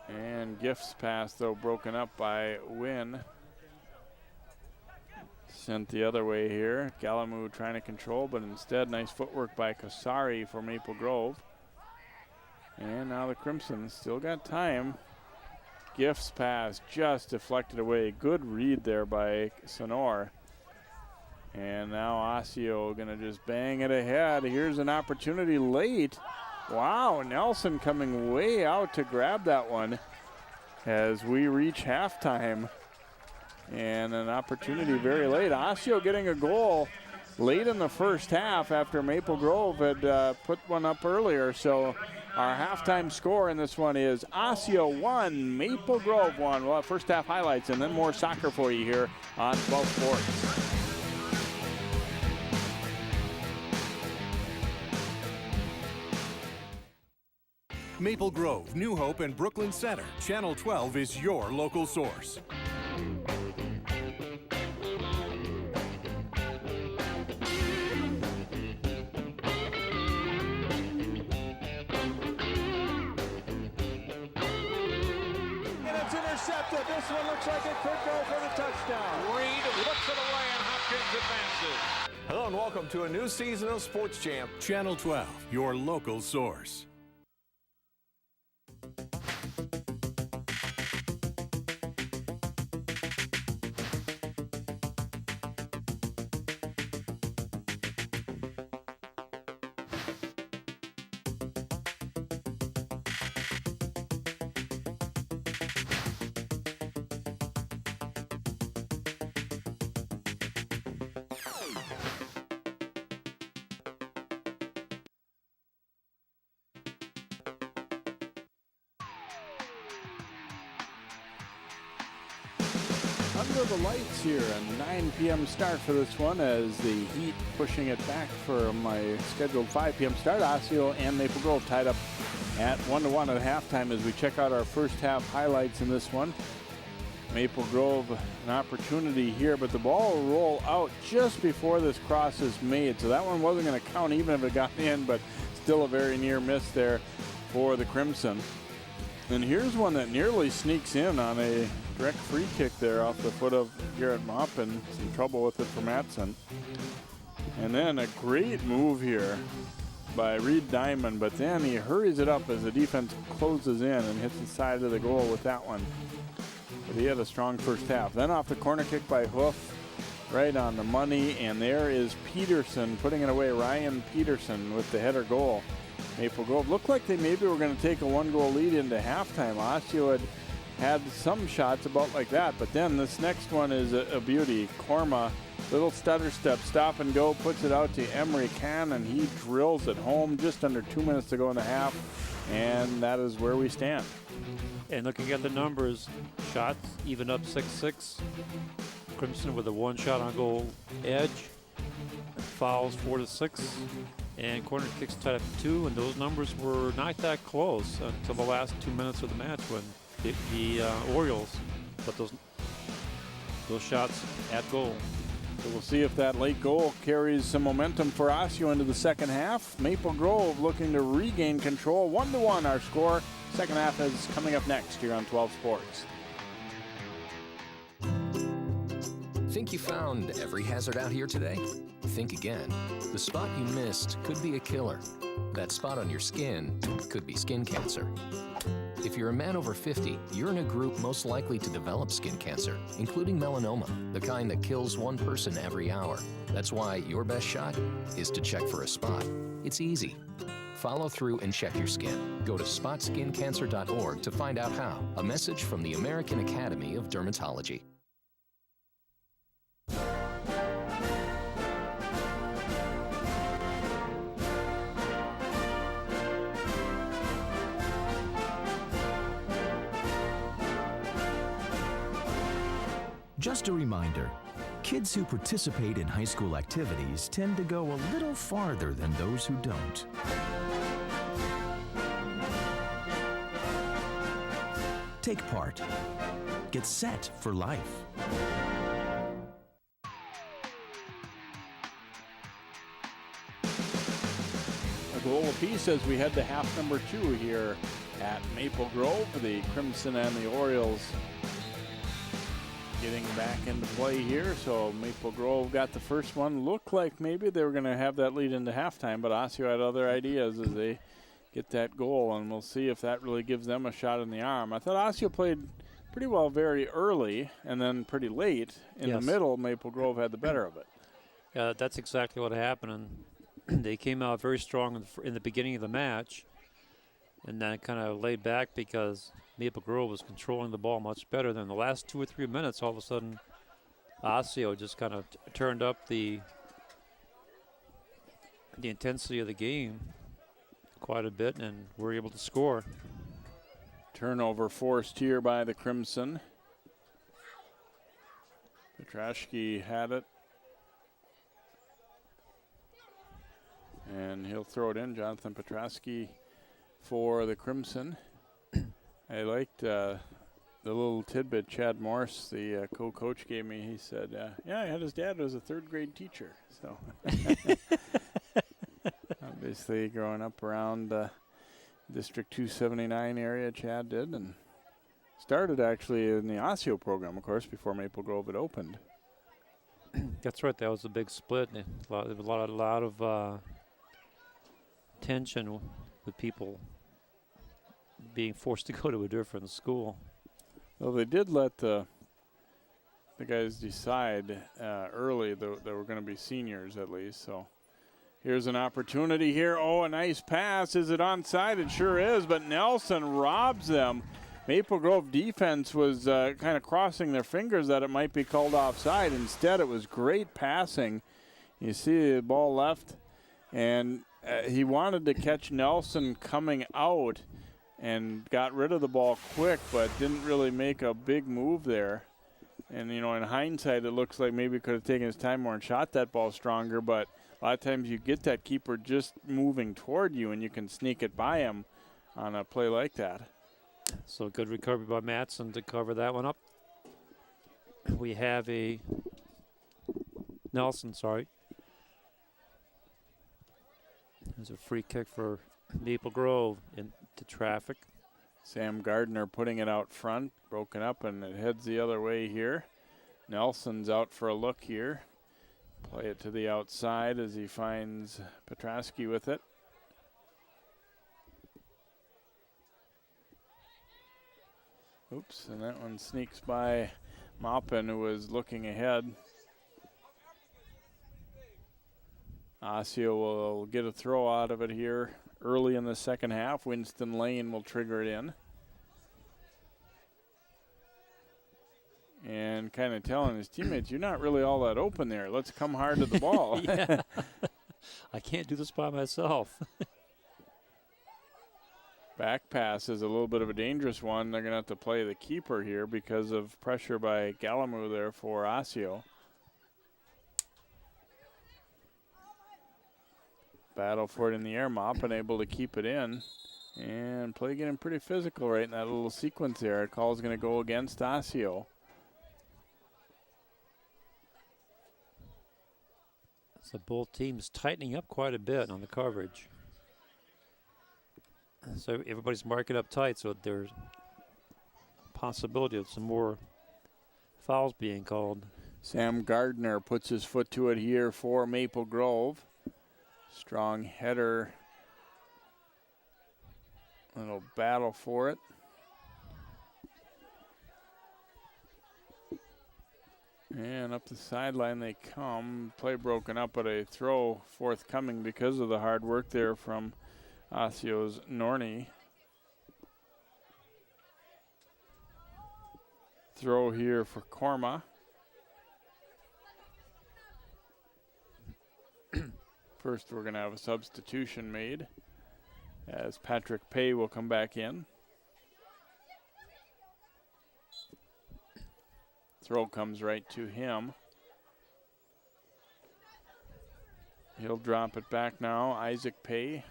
And Gift's pass, though, broken up by Wynn. Sent the other way here. Galamu trying to control, but instead nice footwork by Kasari for Maple Grove. And now the Crimson still got time. Gift's pass just deflected away. Good read there by Sonor. And now Osseo going to just bang it ahead. Here's an opportunity late. Wow, Nelson coming way out to grab that one as we reach halftime. And an opportunity very late. Osseo getting a goal late in the first half after Maple Grove had put one up earlier. So our halftime score in this one is Osseo 1, Maple Grove 1. We'll have first half highlights and then more soccer for you here on 12 Sports. Maple Grove, New Hope, and Brooklyn Center. Channel 12 is your local source. Intercepted. This one looks like it could go for the touchdown. Reed looks it away and Hopkins advances. Hello and welcome to a new season of Sports Champ. Channel 12, your local source. Under the lights here, a 9 p.m. start for this one as the Heat pushing it back for my scheduled 5 p.m. start. Osseo and Maple Grove tied up at 1-1 at halftime as we check out our first half highlights in this one. Maple Grove an opportunity here, but the ball will roll out just before this cross is made. So that one wasn't going to count even if it got in, but still a very near miss there for the Crimson. And here's one that nearly sneaks in on a direct free kick there off the foot of Garrett Maupin. Some trouble with it for Matson. And then a great move here by Reed Diamond, but then he hurries it up as the defense closes in and hits the side of the goal with that one. But he had a strong first half. Then off the corner kick by Hoof, right on the money, and there is Peterson putting it away. Ryan Peterson with the header goal. Maple Grove looked like they maybe were going to take a 1-goal lead into halftime. Osseo had some shots about like that, but then this next one is a beauty. Korma, little stutter step, stop and go, puts it out to Emery Kahn, and he drills it home. Just under 2 minutes to go in the half, and that is where we stand. And looking at the numbers, shots even up 6-6. Crimson with a 1 shot on goal edge, fouls 4-6, and corner kicks tied up 2. And those numbers were not that close until the last 2 minutes of the match when the Orioles put those shots at goal. So we'll see if that late goal carries some momentum for Osseo into the second half. Maple Grove looking to regain control. 1-1 our score. Second half is coming up next here on 12 Sports. Think you found every hazard out here today? Think again. The spot you missed could be a killer. That spot on your skin could be skin cancer. If you're a man over 50, you're in a group most likely to develop skin cancer, including melanoma, the kind that kills one person every hour. That's why your best shot is to check for a spot. It's easy. Follow through and check your skin. Go to spotskincancer.org to find out how. A message from the American Academy of Dermatology. Just a reminder, kids who participate in high school activities tend to go a little farther than those who don't. Take part. Get set for life. A goal apiece as we head to half number 2 here at Maple Grove. The Crimson and the Orioles getting back into play here. So Maple Grove got the first one. Looked like maybe they were going to have that lead into halftime, but Osseo had other ideas as they get that goal, and we'll see if that really gives them a shot in the arm. I thought Osseo played pretty well very early, and then pretty late. In the middle, Maple Grove had the better of it. Yeah, that's exactly what happened. And they came out very strong in the beginning of the match, and then kind of laid back because Maple Grove was controlling the ball much better. Than the last 2 or 3 minutes, all of a sudden, Osseo just kind of turned up the intensity of the game quite a bit, and were able to score. Turnover forced here by the Crimson. Petrashki had it, and he'll throw it in. Jonathan Petrashki for the Crimson. I liked the little tidbit Chad Morse, the co-coach, gave me. He said, yeah, I had his dad was a third-grade teacher. So obviously growing up around District 279 area, Chad did, and started actually in the Osseo program, of course, before Maple Grove had opened. That's right. That was a big split. There was a lot of tension with people being forced to go to a different school. Well, they did let the guys decide early that they were going to be seniors at least. So here's an opportunity here. Oh, a nice pass. Is it onside? It sure is, but Nelson robs them. Maple Grove defense was kind of crossing their fingers that it might be called offside. Instead, it was great passing. You see the ball left, and he wanted to catch Nelson coming out and got rid of the ball quick, but didn't really make a big move there. And, you know, in hindsight, it looks like maybe could have taken his time more and shot that ball stronger, but a lot of times you get that keeper just moving toward you and you can sneak it by him on a play like that. So good recovery by Matson to cover that one up. We have a Nelson, sorry. There's a free kick for Maple Grove into traffic. Sam Gardner putting it out front, broken up, and it heads the other way here. Nelson's out for a look here. Play it to the outside as he finds Petrashki with it. Oops, and that one sneaks by Maupin, who was looking ahead. Osseo will get a throw out of it here early in the second half. Winston Lane will trigger it in. And kind of telling his teammates, you're not really all that open there. Let's come hard to the ball. I can't do this by myself. Back pass is a little bit of a dangerous one. They're going to have to play the keeper here because of pressure by Galamu there for Osseo. Battle for it in the air. Maupin able to keep it in. And play getting pretty physical right in that little sequence there. A call's going to go against Osseo. So both teams tightening up quite a bit on the coverage. So everybody's marking up tight, so there's possibility of some more fouls being called. Sam Gardner puts his foot to it here for Maple Grove. Strong header. Little battle for it. And up the sideline they come. Play broken up, but a throw forthcoming because of the hard work there from Osseo's Norney. Throw here for Korma. First, we're going to have a substitution made as Patrick Pay will come back in. Throw comes right to him. He'll drop it back now. Isaac Pay.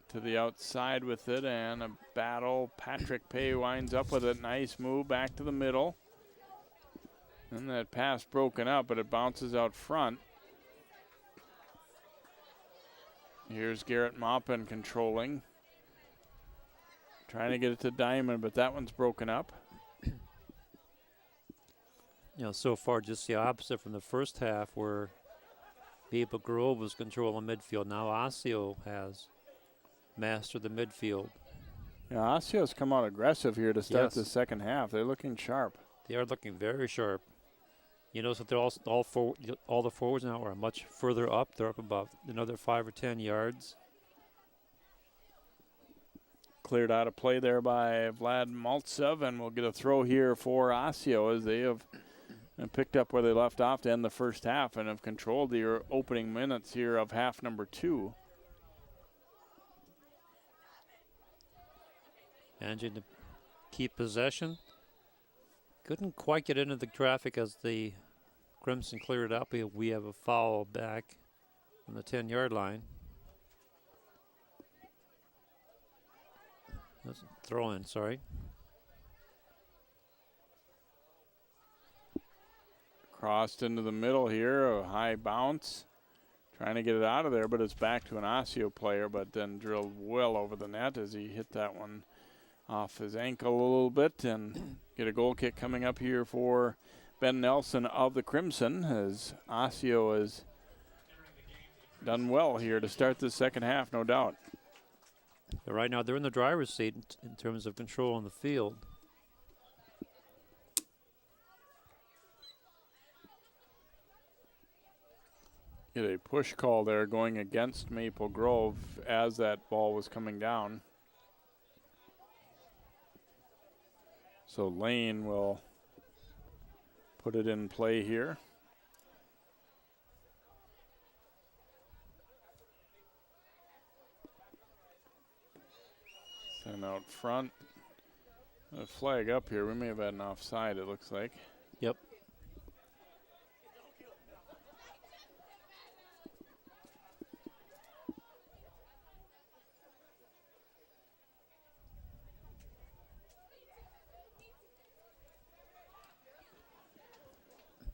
To the outside with it, and a battle. Patrick Pay winds up with a nice move back to the middle. And that pass broken up, but it bounces out front. Here's Garrett Maupin controlling. Trying to get it to Diamond, but that one's broken up. So far just the opposite from the first half where Maple Grove was controlling midfield. Now Osseo has mastered the midfield. Yeah, Osseo's come out aggressive here to start the second half. They're looking sharp. They are looking very sharp. You notice that they're all the forwards now are much further up. They're up about another 5 or 10 yards. Cleared out of play there by Vlad Maltsev, and we'll get a throw here for Osseo as they have picked up where they left off to end the first half and have controlled the opening minutes here of half number 2. Managing to keep possession. Couldn't quite get into the traffic as the Crimson cleared up. We have a foul back on the 10-yard line. That's a throw in, sorry. Crossed into the middle here, a high bounce. Trying to get it out of there, but it's back to an Osseo player, but then drilled well over the net as he hit that one off his ankle a little bit, and get a goal kick coming up here for Ben Nelson of the Crimson, as Osseo has done well here to start the second half, no doubt. But right now they're in the driver's seat in terms of control on the field. Get a push call there going against Maple Grove as that ball was coming down. So Lane will put it in play here. Send out front. A flag up here. We may have had an offside, it looks like. Yep.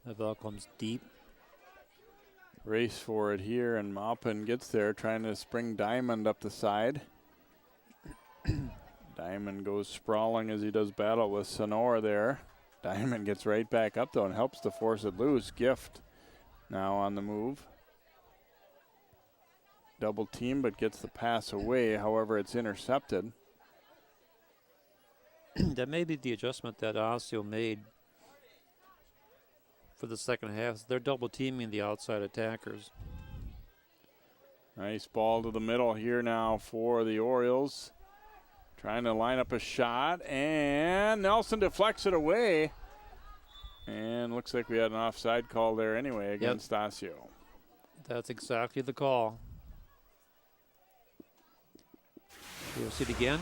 The ball comes deep. Race for it here, and Maupin gets there, trying to spring Diamond up the side. Diamond goes sprawling as he does battle with Sonora there. Diamond gets right back up, though, and helps to force it loose. Gift now on the move. double team, but gets the pass away. However, it's intercepted. That may be the adjustment that Osseo made for the second half. They're double teaming the outside attackers. Nice ball to the middle here now for the Orioles. Trying to line up a shot, and Nelson deflects it away. And looks like we had an offside call there anyway against Osseo. That's exactly the call. You'll see it again.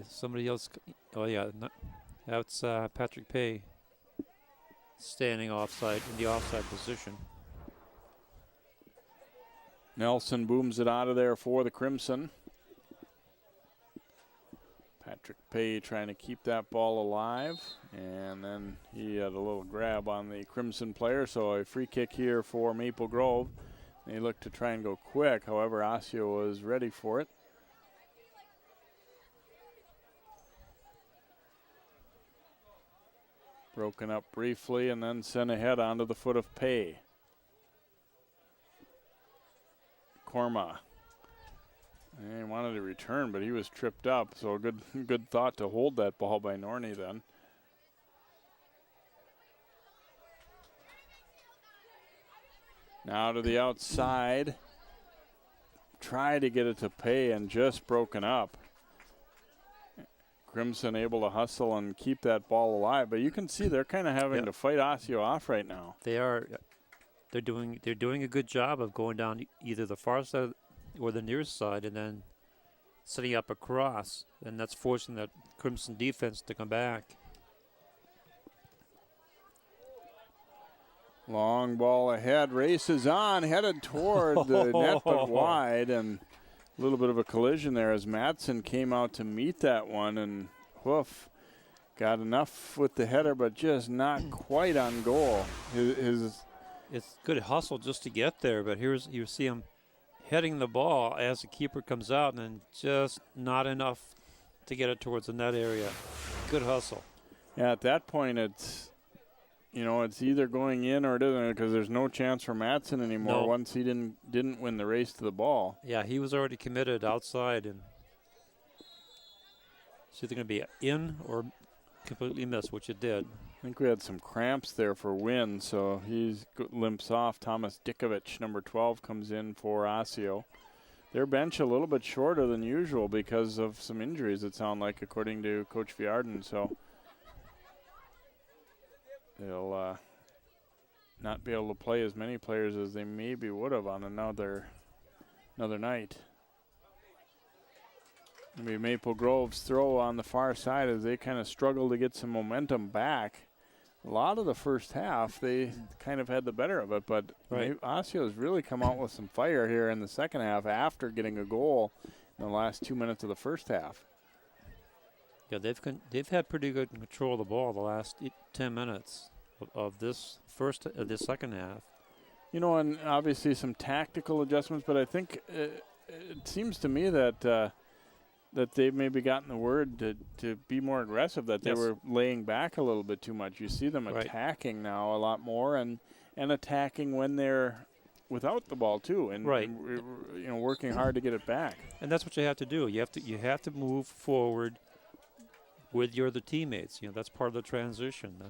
Somebody else. Oh, yeah. That's Patrick Pay standing offside in the offside position. Nelson booms it out of there for the Crimson. Patrick Pay trying to keep that ball alive, and then he had a little grab on the Crimson player, so a free kick here for Maple Grove. They look to try and go quick, however, Osseo was ready for it. Broken up briefly and then sent ahead onto the foot of Pay. Korma. And he wanted to return, but he was tripped up. So a good thought to hold that ball by Norney then. Now to the outside. Try to get it to Pay and just broken up. Crimson able to hustle and keep that ball alive, but you can see they're kind of having to fight Osseo off right now. They are. They're doing a good job of going down either the far side or the near side and then setting up a cross, and that's forcing that Crimson defense to come back. Long ball ahead, races on, headed toward the net but wide, and a little bit of a collision there as Madsen came out to meet that one, and woof, got enough with the header, but just not quite on goal. It's good hustle just to get there, but you see him heading the ball as the keeper comes out, and then just not enough to get it towards the net area. Good hustle. Yeah, at that point it's either going in or it isn't, because there's no chance for Madsen anymore once he didn't win the race to the ball. Yeah, he was already committed outside, and it's either going to be in or completely miss, which it did. I think we had some cramps there for Wynn, so he limps off. Thomas Dickovich, number 12, comes in for Osseo. Their bench a little bit shorter than usual because of some injuries, it sounds like, according to Coach Viarden. So they'll not be able to play as many players as they maybe would have on another night. Maybe Maple Grove's throw on the far side as they kind of struggle to get some momentum back. A lot of the first half, they kind of had the better of it, but Osseo's really come out with some fire here in the second half after getting a goal in the last 2 minutes of the first half. Yeah, they've had pretty good control of the ball the last 10 minutes of this second half. And obviously some tactical adjustments, but I think it seems to me that that they've maybe gotten the word to be more aggressive, that they were laying back a little bit too much. You see them attacking now a lot more and attacking when they're without the ball too, and working hard to get it back. And that's what you have to do. You have to move forward with your other teammates. That's part of the transition.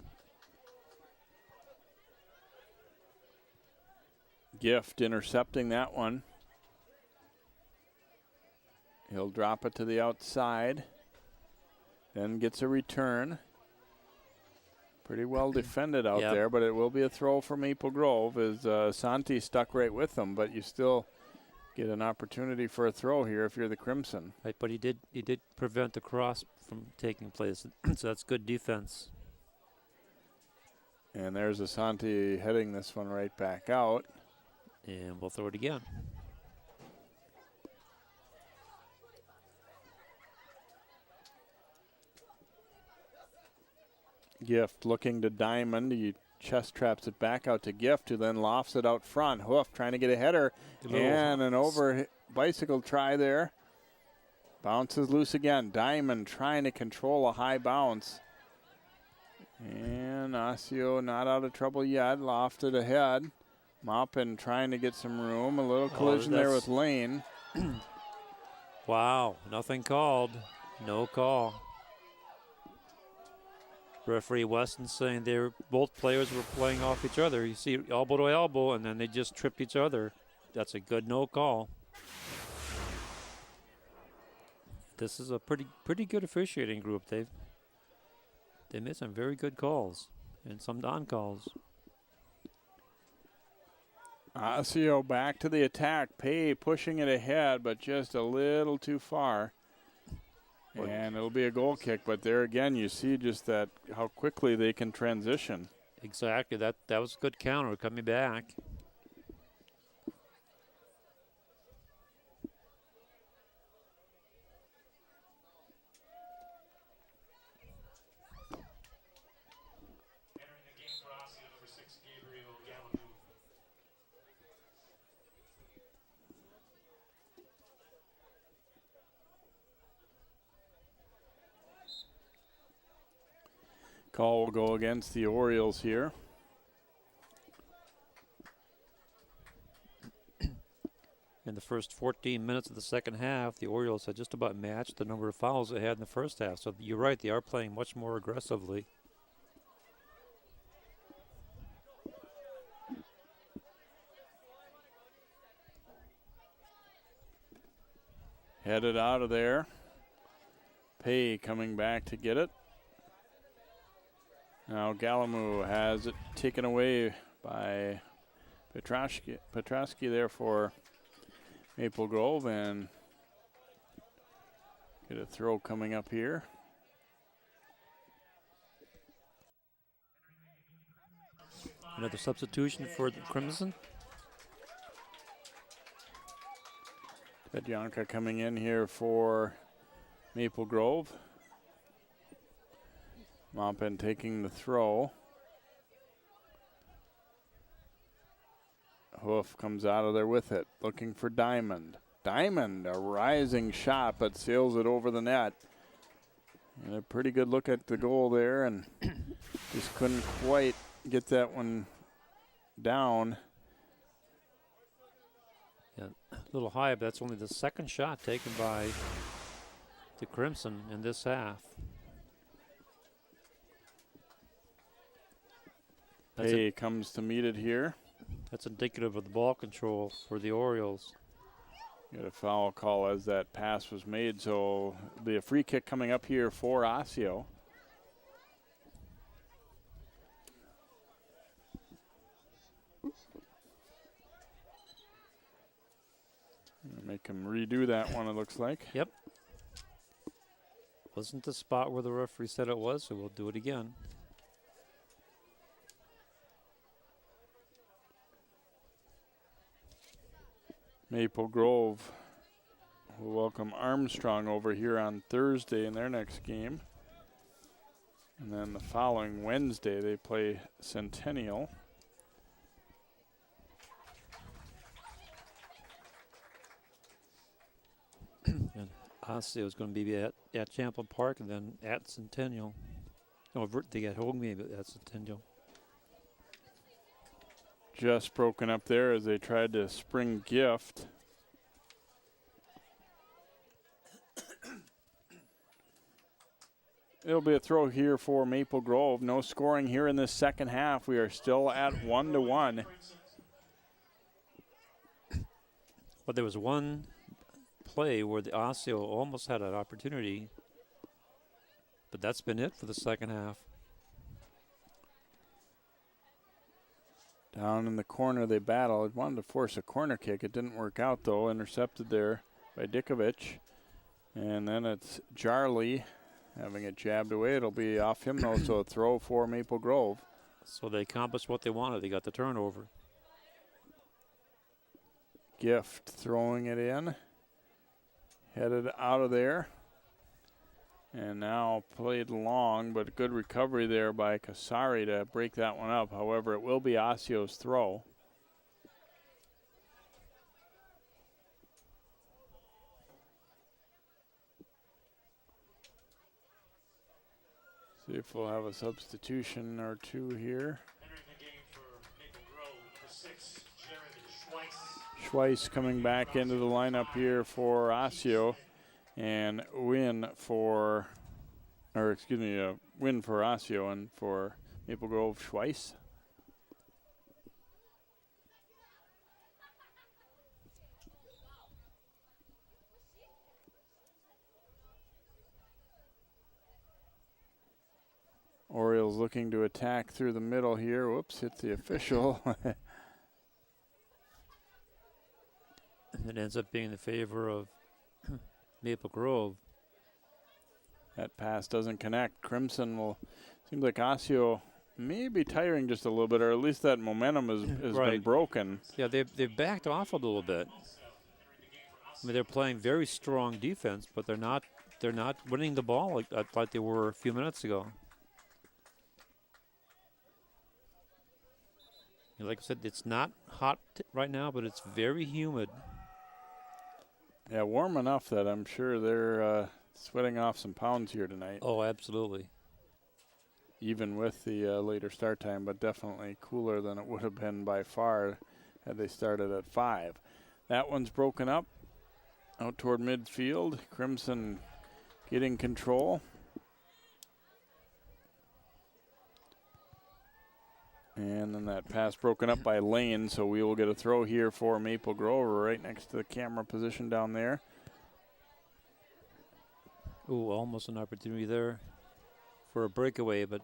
Gift intercepting that one. He'll drop it to the outside, then gets a return. Pretty well defended out there, but it will be a throw for Maple Grove as Santi stuck right with them, but you still get an opportunity for a throw here if you're the Crimson. Right, but he did prevent the cross from taking place, so that's good defense. And there's Asante heading this one right back out. And we'll throw it again. Gift looking to Diamond. He chest traps it back out to Gift, who then lofts it out front. Hoof trying to get a header. And an over bicycle try there. Bounces loose again. Diamond trying to control a high bounce. And Osseo not out of trouble yet. Lofted ahead. Maupin trying to get some room. A little collision there with Lane. Wow, nothing called. No call. Referee Weston saying both players were playing off each other. You see elbow to elbow, and then they just tripped each other. That's a good no call. This is a pretty good officiating group. They made some very good calls and some non-calls. Osseo back to the attack. Pay pushing it ahead, but just a little too far. And it'll be a goal kick, but there again, you see just that how quickly they can transition. Exactly. That was a good counter coming back. Call will go against the Orioles here. In the first 14 minutes of the second half, the Orioles had just about matched the number of fouls they had in the first half. So you're right, they are playing much more aggressively. Headed out of there. Pay coming back to get it. Now Galamu has it taken away by Petrosky there for Maple Grove, and get a throw coming up here. Another substitution for the Crimson. Pedyanka coming in here for Maple Grove. Maupin taking the throw. Hoof comes out of there with it, looking for Diamond. Diamond, a rising shot, but sails it over the net. And a pretty good look at the goal there, and just couldn't quite get that one down. Yeah, a little high, but that's only the second shot taken by the Crimson in this half. Pay comes to meet it here. That's indicative of the ball control for the Orioles. Got a foul call as that pass was made, so it'll be a free kick coming up here for Osseo. Make him redo that one, it looks like. Yep. Wasn't the spot where the referee said it was, so we'll do it again. Maple Grove will welcome Armstrong over here on Thursday in their next game. And then the following Wednesday, they play Centennial. And Osseo is going to be at Champlain Park and then at Centennial. No, they got home game at Centennial. Just broken up there as they tried to spring gift. It'll be a throw here for Maple Grove. No scoring here in this second half. We are still at 1-1. But there was one play where the Osseo almost had an opportunity, but that's been it for the second half. Down in the corner they battled. Wanted to force a corner kick. It didn't work out though. Intercepted there by Dikovic. And then it's Jarley having it jabbed away. It'll be off him though, so a throw for Maple Grove. So they accomplished what they wanted. They got the turnover. Gift throwing it in. Headed out of there. And now played long, but good recovery there by Kasari to break that one up. However, it will be Osseo's throw. See if we'll have a substitution or two here. Entering the game for Maple Grove, number 6, Schweiss coming back into the lineup here for Osseo, and win for Osseo and for Maple Grove Schweiss. Orioles looking to attack through the middle here. Whoops, hits the official. And it ends up being in the favor of Maple Grove. That pass doesn't connect. Crimson will, seems like Osseo may be tiring just a little bit, or at least that momentum has been broken. Yeah, they've backed off a little bit. I mean, they're playing very strong defense, but they're not winning the ball like they were a few minutes ago. And like I said, it's not hot right now, but it's very humid. Yeah, warm enough that I'm sure they're sweating off some pounds here tonight. Oh, absolutely. Even with the later start time, but definitely cooler than it would have been by far had they started at 5. That one's broken up out toward midfield. Crimson getting control. And then that pass broken up by Lane, so we will get a throw here for Maple Grove right next to the camera position down there. Ooh, almost an opportunity there for a breakaway, but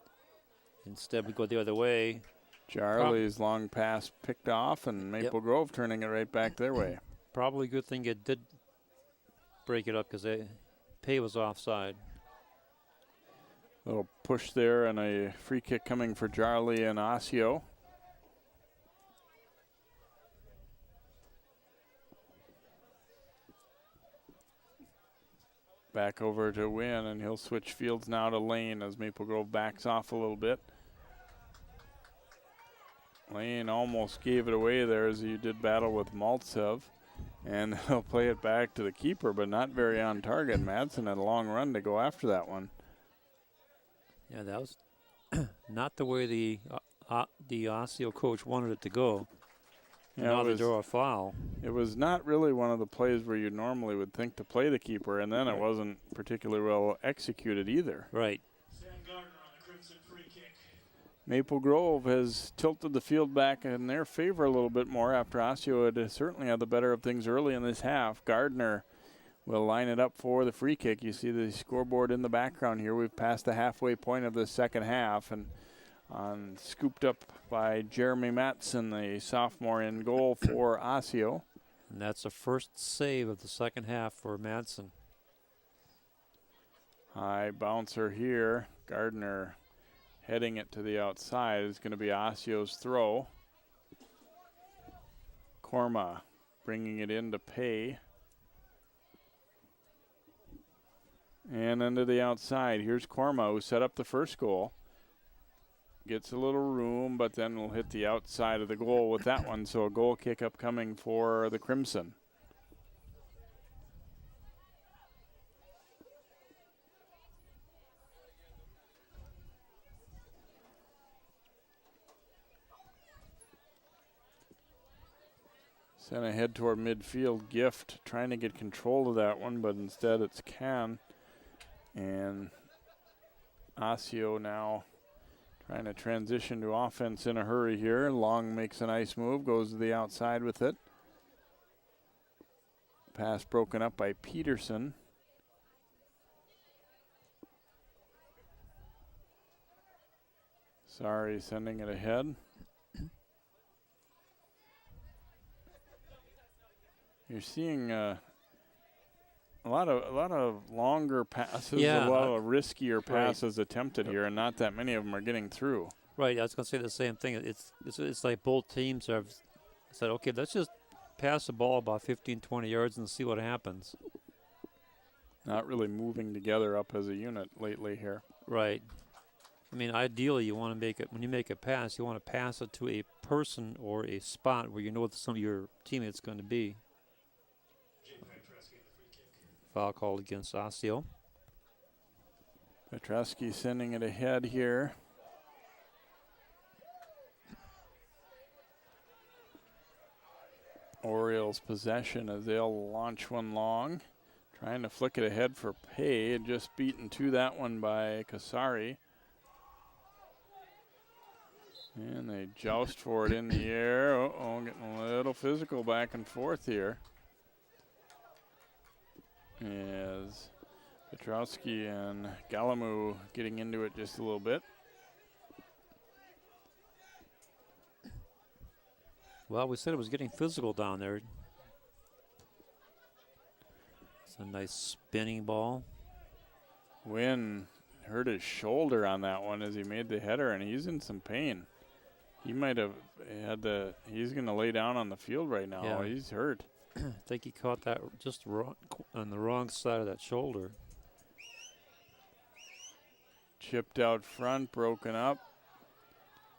instead we go the other way. Charlie's long pass picked off, and Maple Grove turning it right back their way. Probably a good thing it did break it up because Pay was offside. Little push there and a free kick coming for Charlie and Osseo. Back over to Wynn, and he'll switch fields now to Lane as Maple Grove backs off a little bit. Lane almost gave it away there as he did battle with Maltsev. And he'll play it back to the keeper, but not very on target. Madsen had a long run to go after that one. Yeah, that was not the way the Osseo coach wanted it to go. Yeah, now they draw a foul. It was not really one of the plays where you normally would think to play the keeper, and then it wasn't particularly well executed either. Right. Maple Grove has tilted the field back in their favor a little bit more after Osseo had certainly had the better of things early in this half. Gardner will line it up for the free kick. You see the scoreboard in the background here. We've passed the halfway point of the second half, and scooped up by Jeremy Matson, the sophomore, in goal for Osseo. And that's the first save of the second half for Madsen. High bouncer here. Gardner heading it to the outside is going to be Osseo's throw. Korma bringing it in to Pay. And into the outside. Here's Korma, who set up the first goal. Gets a little room, but then will hit the outside of the goal with that one. So a goal kick upcoming for the Crimson. Sent ahead toward midfield. Gift trying to get control of that one, but instead it's Can. And Osseo now trying to transition to offense in a hurry here. Long makes a nice move, goes to the outside with it. Pass broken up by Peterson. Sorry, sending it ahead. You're seeing a lot of longer passes, a lot of riskier passes attempted here, and not that many of them are getting through. Right, I was going to say the same thing. It's like both teams have said, okay, let's just pass the ball about 15, 20 yards and see what happens. Not really moving together up as a unit lately here. Right. I mean, ideally, you want to make it, when you make a pass, you want to pass it to a person or a spot where you know what some of your teammates going to be. Foul called against Osseo. Petreski sending it ahead here. Orioles possession as they'll launch one long. Trying to flick it ahead for Pay, and just beaten to that one by Kasari. And they joust for it in the air. Uh-oh, getting a little physical back and forth here. As Petrowski and Galamu getting into it just a little bit. Well, we said it was getting physical down there. It's a nice spinning ball. Wynn hurt his shoulder on that one as he made the header, and he's in some pain. He might have had he's going to lay down on the field right now. Yeah. He's hurt. I think he caught that just on the wrong side of that shoulder. Chipped out front, broken up.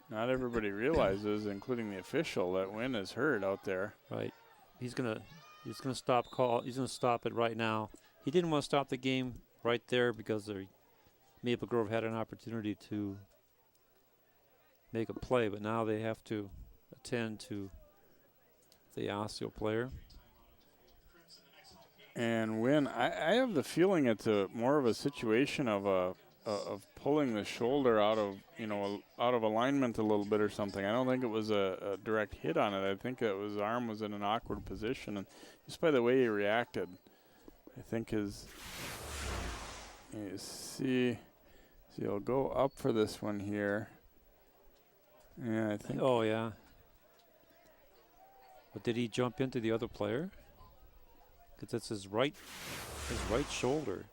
Not everybody realizes, including the official, that Wynn is hurt out there. Right. He's gonna stop He's gonna stop it right now. He didn't want to stop the game right there because Maple Grove had an opportunity to make a play, but now they have to attend to the Osseo player. And Wynn, I have the feeling it's more of a situation of pulling the shoulder out of alignment a little bit or something. I don't think it was a direct hit on it. I think his arm was in an awkward position, and just by the way he reacted, I think you see he'll go up for this one here. Yeah, I think. Oh yeah. But did he jump into the other player? Because it's his right shoulder.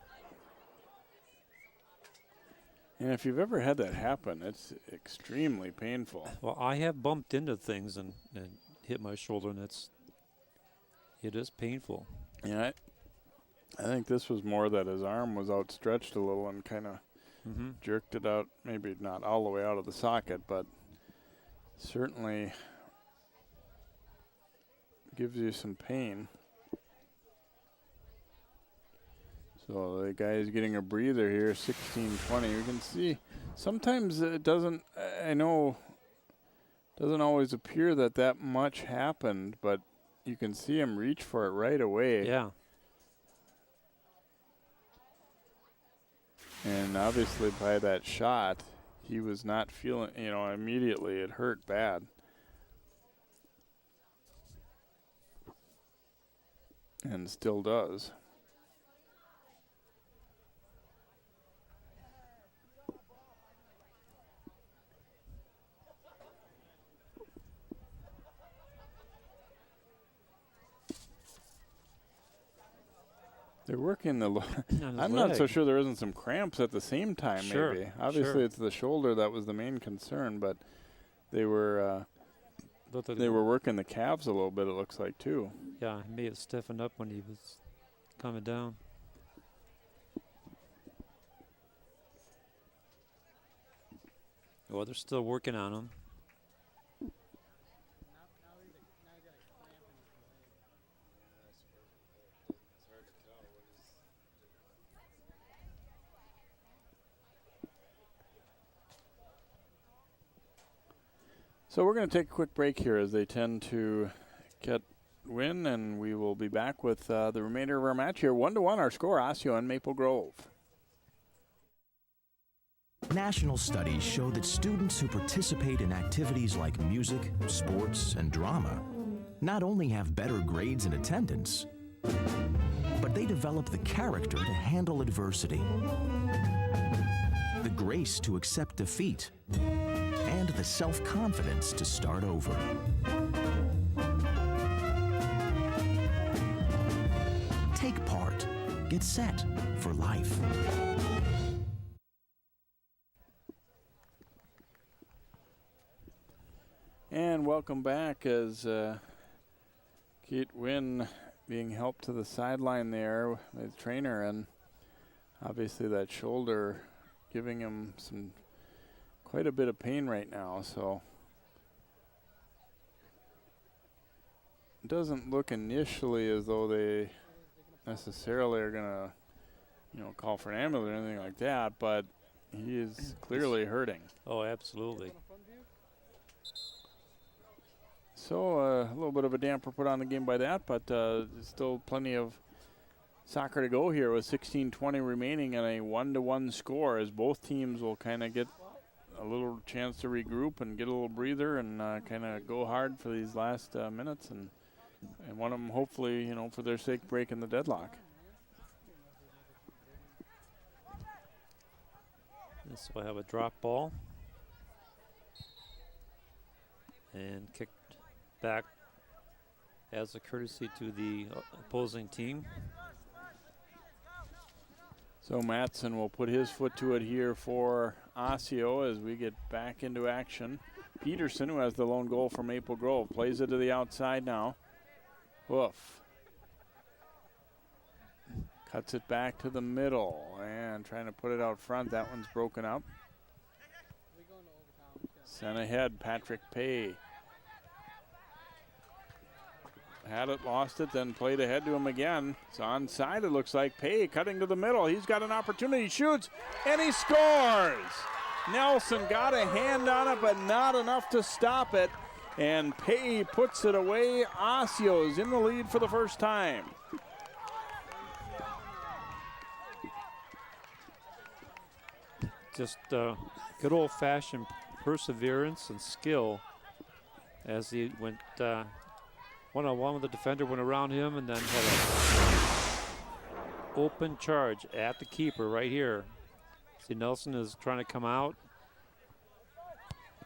And if you've ever had that happen, it's extremely painful. Well, I have bumped into things and hit my shoulder, and it is painful. Yeah, I think this was more that his arm was outstretched a little and kind of jerked it out, maybe not all the way out of the socket, but certainly gives you some pain. So the guy is getting a breather here, 16-20. You can see sometimes it doesn't always appear that much happened, but you can see him reach for it right away. Yeah. And obviously by that shot, he was not feeling, immediately it hurt bad. And still does. They're working I'm not so sure there isn't some cramps at the same time, sure, maybe. Obviously, it's the shoulder that was the main concern, but they were working the calves a little bit, it looks like, too. Yeah, he may have stiffened up when he was coming down. Well, they're still working on him. So we're going to take a quick break here as they tend to win, and we will be back with the remainder of our match here. 1-1 our score, Osseo and Maple Grove. National studies show that students who participate in activities like music, sports, and drama not only have better grades and attendance, but they develop the character to handle adversity, the grace to accept defeat, and the self-confidence to start over. Take part. Get set for life. And welcome back as Kate Wynn being helped to the sideline there by the trainer, and obviously that shoulder giving him quite a bit of pain right now, so it doesn't look initially as though they necessarily are going to call for an ambulance or anything like that, but he is clearly hurting. Oh, absolutely. So a little bit of a damper put on the game by that, but still plenty of soccer to go here with 16:20 remaining and a 1-1 score, as both teams will kind of get a little chance to regroup and get a little breather and kind of go hard for these last minutes, and one of them hopefully, for their sake, breaking the deadlock. This will have a drop ball and kicked back as a courtesy to the opposing team. So Matson will put his foot to it here for Osseo as we get back into action. Peterson, who has the lone goal for Maple Grove, plays it to the outside now. Woof. Cuts it back to the middle and trying to put it out front. That one's broken up. Sent ahead, Patrick Pay. Had it, lost it, then played ahead to him again. It's onside, it looks like. Pay cutting to the middle. He's got an opportunity, shoots, and he scores! Nelson got a hand on it, but not enough to stop it. And Pay puts it away. Osseo's in the lead for the first time. Just good old-fashioned perseverance and skill as he went one-on-one with the defender, went around him, and then had an open charge at the keeper right here. See, Nelson is trying to come out.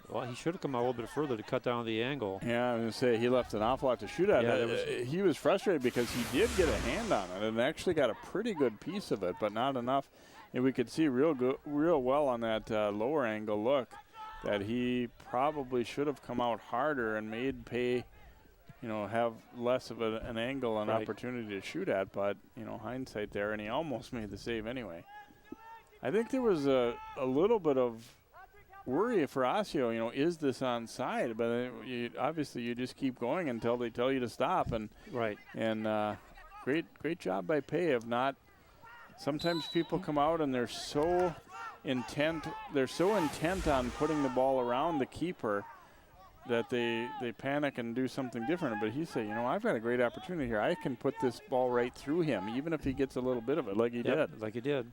Well, he should have come out a little bit further to cut down the angle. Yeah, I was going to say, he left an awful lot to shoot at. Yeah, he was frustrated because he did get a hand on it and actually got a pretty good piece of it, but not enough. And we could see real well on that lower angle look that he probably should have come out harder and made Pay, have less of an angle and opportunity to shoot at. But, hindsight there, and he almost made the save anyway. I think there was a little bit of worry for Osseo, is this onside? But obviously you just keep going until they tell you to stop. And great job by Pay of not. Sometimes people come out and they're so intent on putting the ball around the keeper that they panic and do something different. But he said, I've got a great opportunity here. I can put this ball right through him, even if he gets a little bit of it, like he did. Like he did.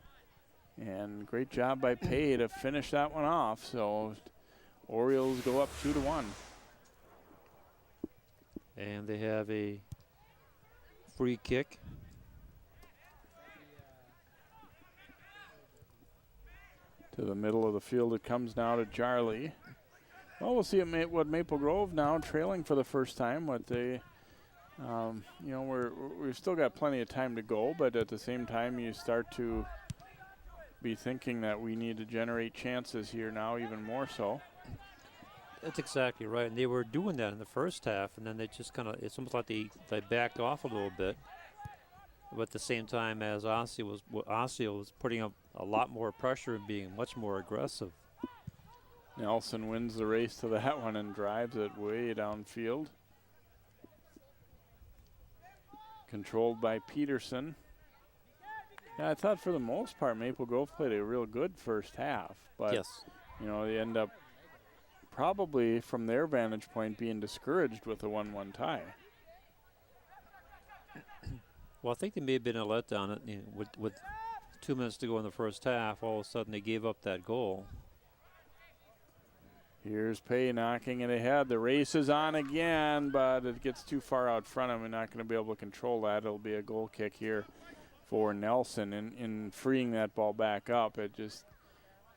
And great job by Pay to finish that one off. So Orioles go up 2-1. And they have a free kick. To the middle of the field it comes now to Jarley. Well, we'll see what Maple Grove now trailing for the first time. What they, we've still got plenty of time to go, but at the same time you start to be thinking that we need to generate chances here now even more so. That's exactly right, and they were doing that in the first half, and then they just it's almost like they backed off a little bit. But at the same time as Osseo was putting up a lot more pressure and being much more aggressive. Nelson wins the race to that one and drives it way downfield. Controlled by Peterson. Yeah, I thought for the most part Maple Grove played a real good first half. But, yes. They end up probably from their vantage point being discouraged with a 1-1 tie. Well, I think they may have been a letdown with 2 minutes to go in the first half. All of a sudden, they gave up that goal. Here's Pay knocking it ahead. The race is on again, but it gets too far out front. I'm not going to be able to control that. It'll be a goal kick here for Nelson. In freeing that ball back up, it just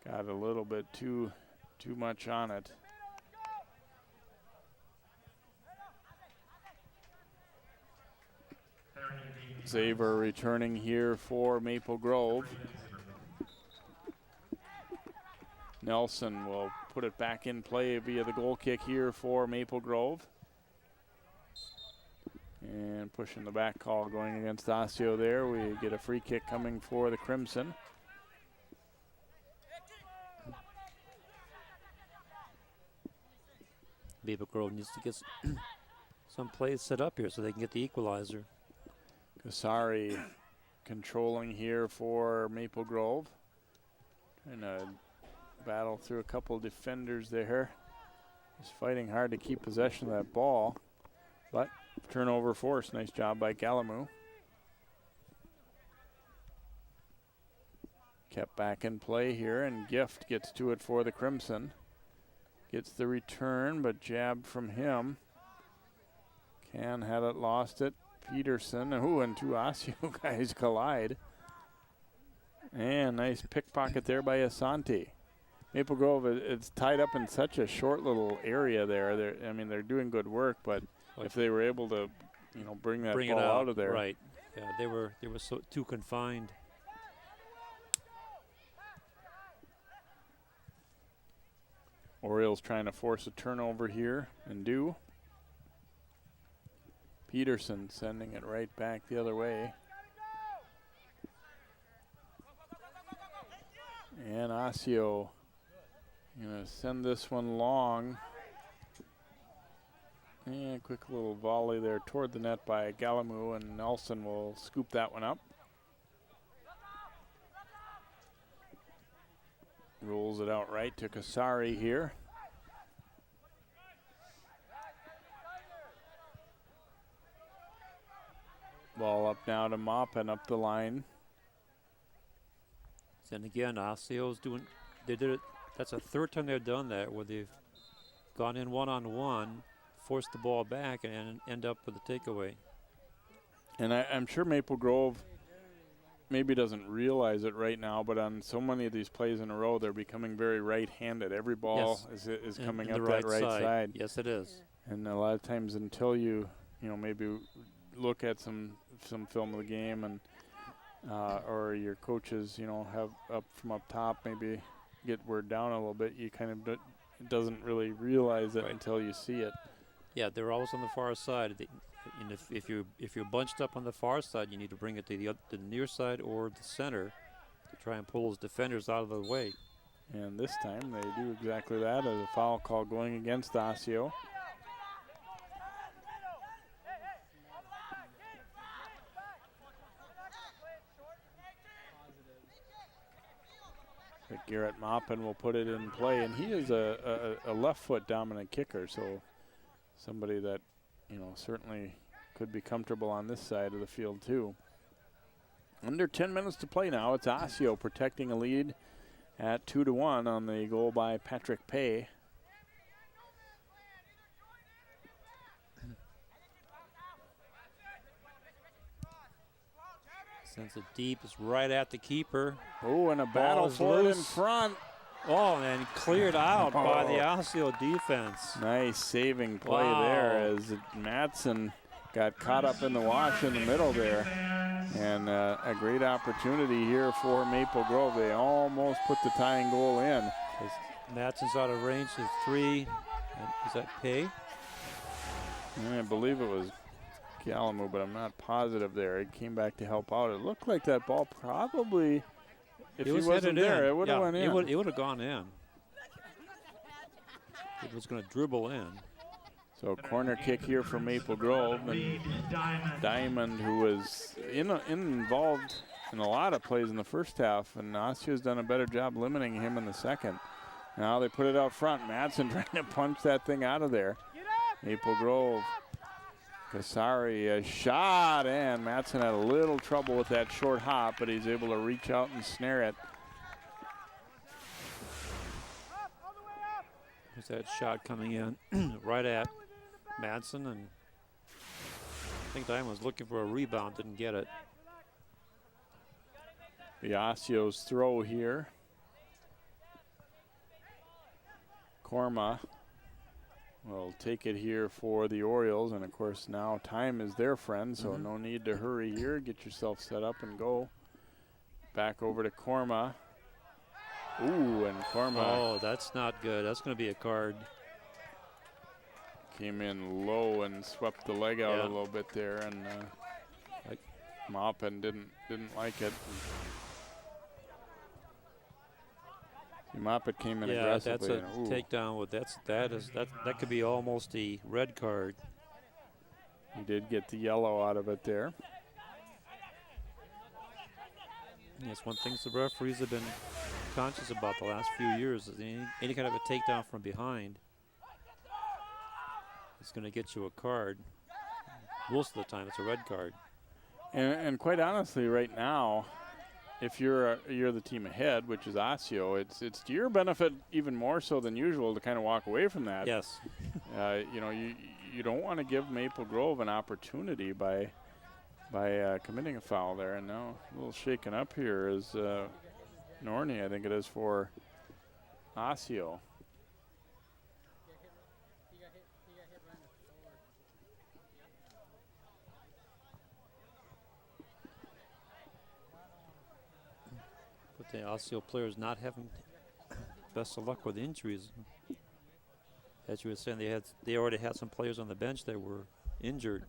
got a little bit too much on it. Zaver returning here for Maple Grove. Nelson will put it back in play via the goal kick here for Maple Grove. And pushing the back call going against Osseo there. We get a free kick coming for the Crimson. Maple Grove needs to get some plays set up here so they can get the equalizer. Kasari controlling here for Maple Grove. Trying to battle through a couple defenders there. He's fighting hard to keep possession of that ball, but turnover force. Nice job by Galamu. Kept back in play here, and Gift gets to it for the Crimson. Gets the return, but jab from him. Can had it, lost it. Peterson, and two Osseo guys collide. And nice pickpocket there by Asante. Maple Grove, it's tied up in such a short little area there. They're doing good work, but if they were able to, bring that ball out of there. Right. Yeah, they were so too confined. Orioles trying to force a turnover here and do. Peterson sending it right back the other way. And Osseo going to send this one long. And quick little volley there toward the net by Galamu, and Nelson will scoop that one up. Rolls it out right to Kasari here. Ball up now to Maupin up the line. And again, Osseo's doing, they did it, that's a third time they've done that, where they've gone in one-on-one, forced the ball back, and end up with a takeaway. And I'm sure Maple Grove maybe doesn't realize it right now, but on so many of these plays in a row, they're becoming very right-handed. Every ball is coming up that right side. Yes, it is. And a lot of times until you maybe look at some film of the game, and or your coaches, have from up top, maybe get word down a little bit, you kind of doesn't really realize it until you see it. Yeah, they're always on the far side. And if you're bunched up on the far side, you need to bring it to the near side or the center to try and pull those defenders out of the way. And this time they do exactly that, as a foul call going against Osseo. But Garrett Maupin will put it in play, and he is a left foot dominant kicker, so somebody that certainly could be comfortable on this side of the field too. Under 10 minutes to play now. It's Osseo protecting a lead at 2-1 on the goal by Patrick Pay. Sends it deep. It's right at the keeper. Oh, and a battle for it in front. Oh, and cleared out by the Osseo defense. Nice saving play there, as Madsen got caught up in the wash in the middle there. And a great opportunity here for Maple Grove. They almost put the tying goal in. Madsen's out of range of 3. Is that Pay? I believe it was Galamu, but I'm not positive there. It came back to help out. It looked like that ball probably, if he wasn't there, it would have went in. It would have gone in. It was going to dribble in. So corner kick here for Maple Grove. And Diamond, who was involved in a lot of plays in the first half, and Osseo's done a better job limiting him in the second. Now they put it out front. Madsen trying to punch that thing out of there. Maple Grove. Kasari, a shot, and Madsen had a little trouble with that short hop, but he's able to reach out and snare it. There's that shot coming in right at Madsen, and I think Diamond was looking for a rebound, didn't get it. The Osseo's throw here. Korma will take it here for the Orioles, and of course now time is their friend, so no need to hurry here. Get yourself set up and go. Back over to Korma. Ooh, and Korma. Oh, that's not good. That's going to be a card. Came in low and swept the leg out a little bit there, and Maupin didn't like it. Maupin came in aggressively. Yeah, that's a takedown. With that could be almost a red card. He did get the yellow out of it there. Yes, one thing the referees have been conscious about the last few years is any kind of a takedown from behind. it's going to get you a card. Most of the time, it's a red card. And quite honestly, right now, if you're the team ahead, which is Osseo, it's to your benefit even more so than usual to kind of walk away from that. Yes. You don't want to give Maple Grove an opportunity by committing a foul there. And now a little shaken up here is Norney, I think it is, for Osseo. But the Osseo players not having best of luck with injuries. As you were saying, they already had some players on the bench that were injured.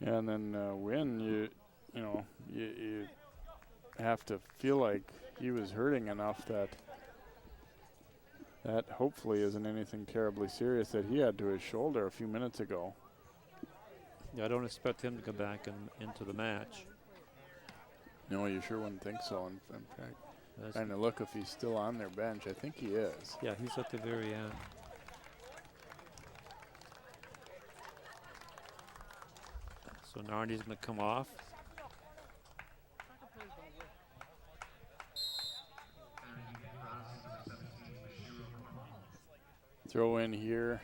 Yeah, and then Wynn, you have to feel like he was hurting enough that hopefully isn't anything terribly serious that he had to his shoulder a few minutes ago. Yeah, I don't expect him to come back into the match. No, you sure wouldn't think so. In fact, trying to look if he's still on their bench. I think he is. Yeah, he's at the very end. So Narni's going to come off. Throw in here.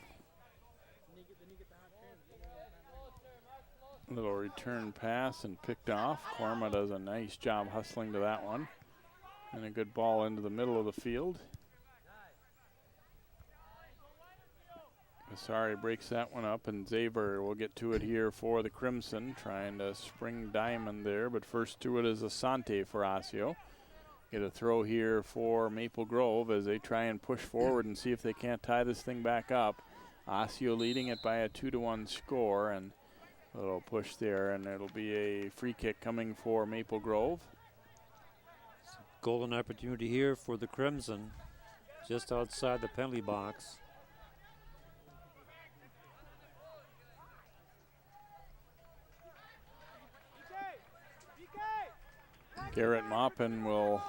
Little return pass and picked off. Korma does a nice job hustling to that one. And a good ball into the middle of the field. Sorry, breaks that one up, and Zaver will get to it here for the Crimson, trying to spring diamond there, but first to it is Asante for Osseo. Get a throw here for Maple Grove as they try and push forward and see if they can't tie this thing back up. Osseo leading it by a 2-1 score, and a little push there, and it'll be a free kick coming for Maple Grove. Golden opportunity here for the Crimson, just outside the penalty box. Garrett Maupin will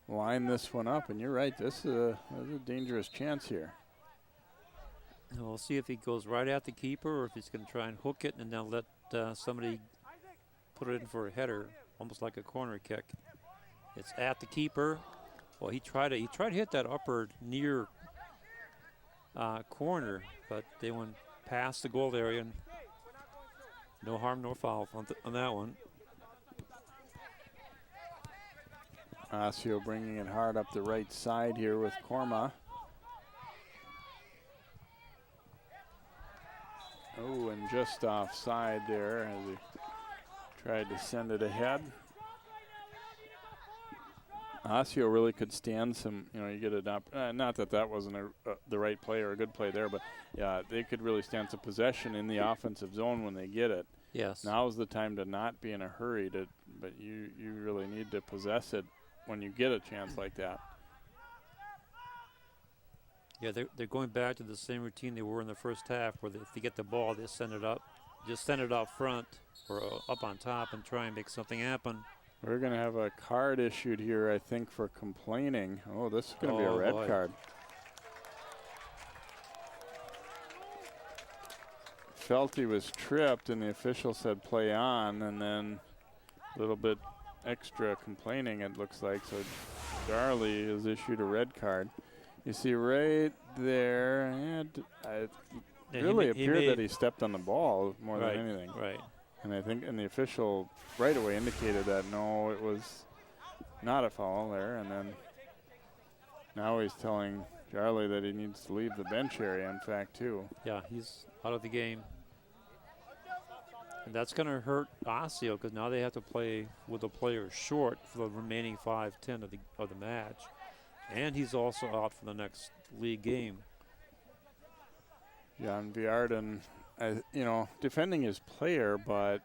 line this one up, and you're right, this is a dangerous chance here. And we'll see if he goes right at the keeper or if he's going to try and hook it and then let somebody put it in for a header, almost like a corner kick. It's at the keeper. Well, he tried to hit that upper near corner, but they went past the goal area, and no harm, no foul on that one. Osseo bringing it hard up the right side here with Korma. Oh, and just offside there as he tried to send it ahead. Osseo really could stand some, you get it up. Not that wasn't the right play or a good play there, but yeah, they could really stand some possession in the offensive zone when they get it. Yes. Now is the time to not be in a hurry, but you really need to possess it when you get a chance like that. Yeah, they're going back to the same routine they were in the first half, where if they get the ball, they send it up, just send it out front or up on top and try and make something happen. We're going to have a card issued here, I think, for complaining. Oh, this is going to be a red card. Felt he was tripped, and the official said play on, and then a little bit extra complaining, it looks like. So Darley has issued a red card. You see right there, it really appeared that he stepped on the ball more than anything. Right. And I think the official right away indicated that no, it was not a foul there. And then now he's telling Darley that he needs to leave the bench area, in fact, too. Yeah, he's out of the game. And that's going to hurt Osseo because now they have to play with a player short for the remaining 5-10 of the match. And he's also out for the next league game. Jan Viarden, defending his player, but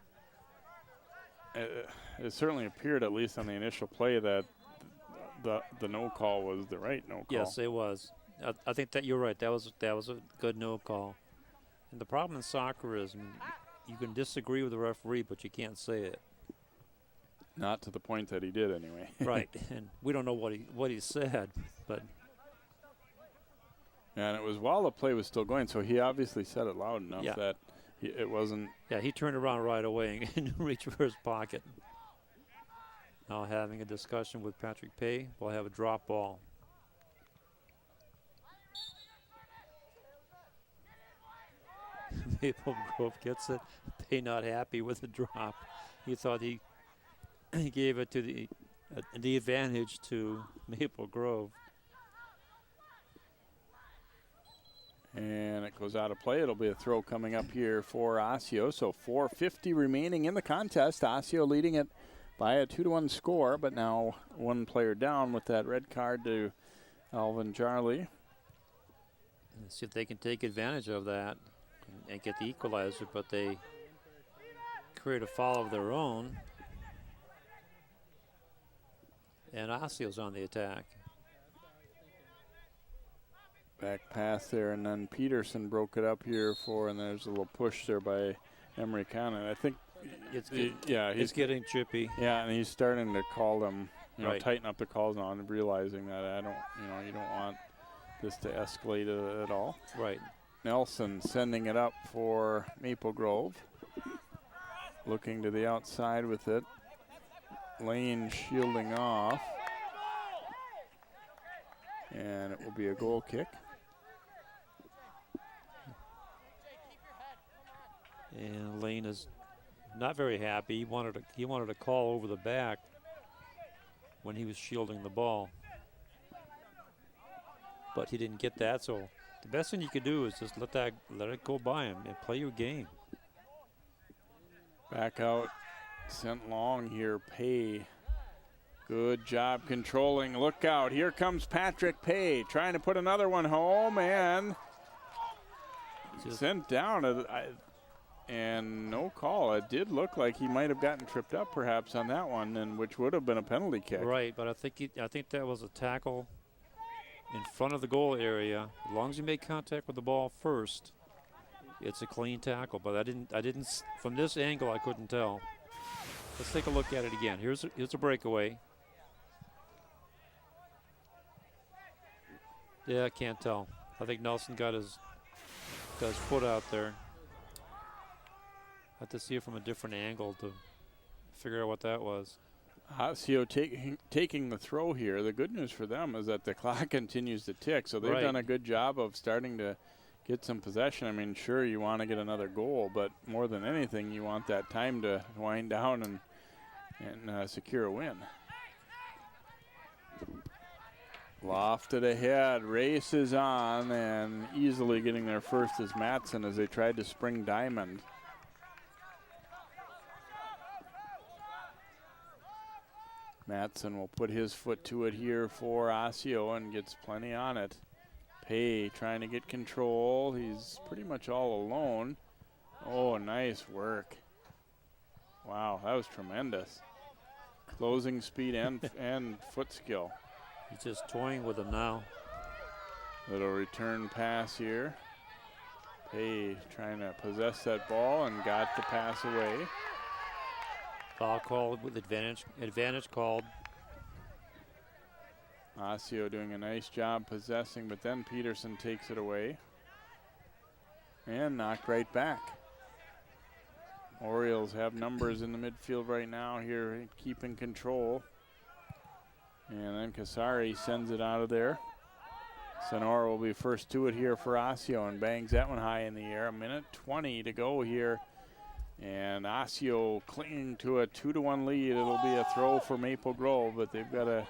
it certainly appeared, at least on the initial play, that the no call was the right no call. Yes, it was. I think that you're right. That was a good no call. And the problem in soccer is you can disagree with the referee, but you can't say it. Not to the point that he did, anyway. Right, and we don't know what he said, but And it was while the play was still going, so he obviously said it loud enough that it wasn't. Yeah, he turned around right away and reached for his pocket. Now having a discussion with Patrick Pay. We'll have a drop ball. Maple Grove gets it. Pay not happy with the drop. He thought he gave it to the advantage to Maple Grove. And it goes out of play. It'll be a throw coming up here for Osseo. So 4:50 remaining in the contest. Osseo leading it by a 2-1 score, but now one player down with that red card to Alvin Charlie. Let's see if they can take advantage of that and get the equalizer, but they create a foul of their own. And Osseo's on the attack. Back pass there, and then Peterson broke it up here and there's a little push there by Emery Cannon. I think it's getting chippy. Yeah, and he's starting to call them, right. Tighten up the calls now and realizing that you don't want this to escalate at all. Right. Nelson sending it up for Maple Grove. Looking to the outside with it. Lane shielding off. And it will be a goal kick. And Lane is not very happy. He wanted a call over the back when he was shielding the ball. But he didn't get that, so the best thing you could do is just let it go by him and play your game. Back out, sent long here, Pay. Good job controlling. Look out, here comes Patrick Pay trying to put another one home and sent down. And no call. It did look like he might have gotten tripped up perhaps on that one, and which would have been a penalty kick. Right, but I think that was a tackle in front of the goal area. As long as you make contact with the ball first, it's a clean tackle. But I didn't from this angle I couldn't tell. Let's take a look at it again. Here's a breakaway. Yeah, I can't tell. I think Nelson got his foot out there. I have to see it from a different angle to figure out what that was. Osseo taking the throw here. The good news for them is that the clock continues to tick, so they've done a good job of starting to get some possession. I mean, sure, you want to get another goal, but more than anything, you want that time to wind down and secure a win. Lofted ahead, races on, and easily getting there first is Matson as they tried to spring diamond. Matson will put his foot to it here for Osseo and gets plenty on it. Pay trying to get control. He's pretty much all alone. Oh, nice work. Wow, that was tremendous. Closing speed and foot skill. He's just toying with him now. Little return pass here. Pay trying to possess that ball and got the pass away. Foul called with advantage called. Osseo doing a nice job possessing, but then Peterson takes it away. And knocked right back. Orioles have numbers in the midfield right now here, keeping control. And then Kasari sends it out of there. Sonora will be first to it here for Osseo and bangs that one high in the air. 1:20 to go here. And Osseo clinging to a 2-1 lead. It'll be a throw for Maple Grove, but they've got to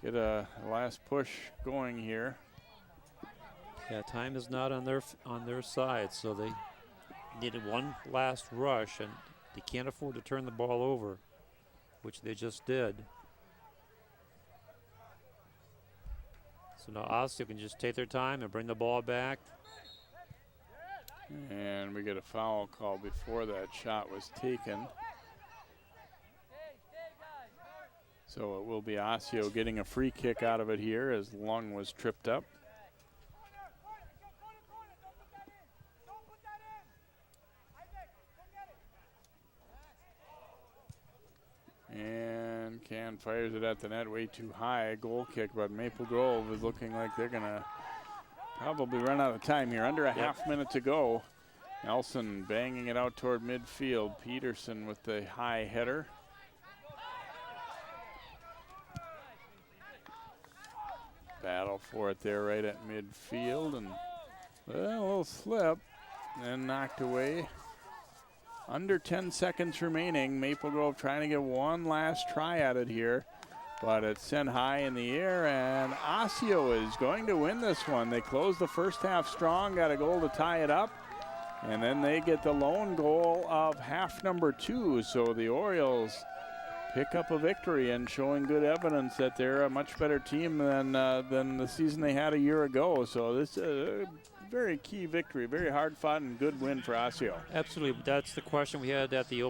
get a last push going here. Yeah, time is not on their side, so they needed one last rush, and they can't afford to turn the ball over, which they just did. So now Osseo can just take their time and bring the ball back. And we get a foul call before that shot was taken. So it will be Osseo getting a free kick out of it here as Lung was tripped up. And Can fires it at the net way too high. Goal kick, but Maple Grove is looking like they're going to probably run out of time here. Under a half minute to go. Nelson banging it out toward midfield. Peterson with the high header. Battle for it there right at midfield, and well, a little slip and knocked away. Under 10 seconds remaining. Maple Grove trying to get one last try at it here, but it's sent high in the air, and Osseo is going to win this one. They closed the first half strong, got a goal to tie it up, and then they get the lone goal of half number 2. So the Orioles pick up a victory and showing good evidence that they're a much better team than the season they had a year ago. So this is a very key victory, very hard fought and good win for Osseo. Absolutely, that's the question we had at the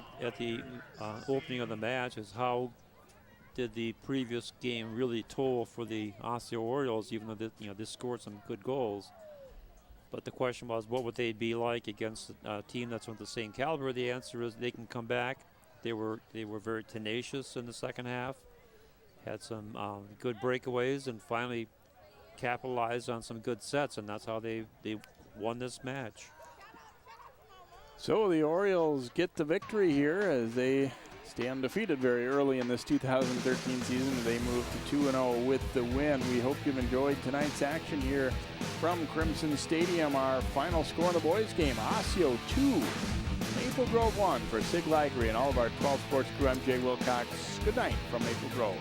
opening of the match: is how did the previous game really toll for the Osseo Orioles? Even though they scored some good goals, but the question was, what would they be like against a team that's with the same caliber? The answer is they can come back. They were very tenacious in the second half, had some good breakaways, and finally capitalized on some good sets, and that's how they won this match. So the Orioles get the victory here as they stay undefeated very early in this 2013 season. They move to 2-0 with the win. We hope you've enjoyed tonight's action here from Crimson Stadium. Our final score in the boys game: Osseo 2, Maple Grove 1. For Sig Ligry and all of our 12 Sports crew, I'm Jay Wilcox. Good night from Maple Grove.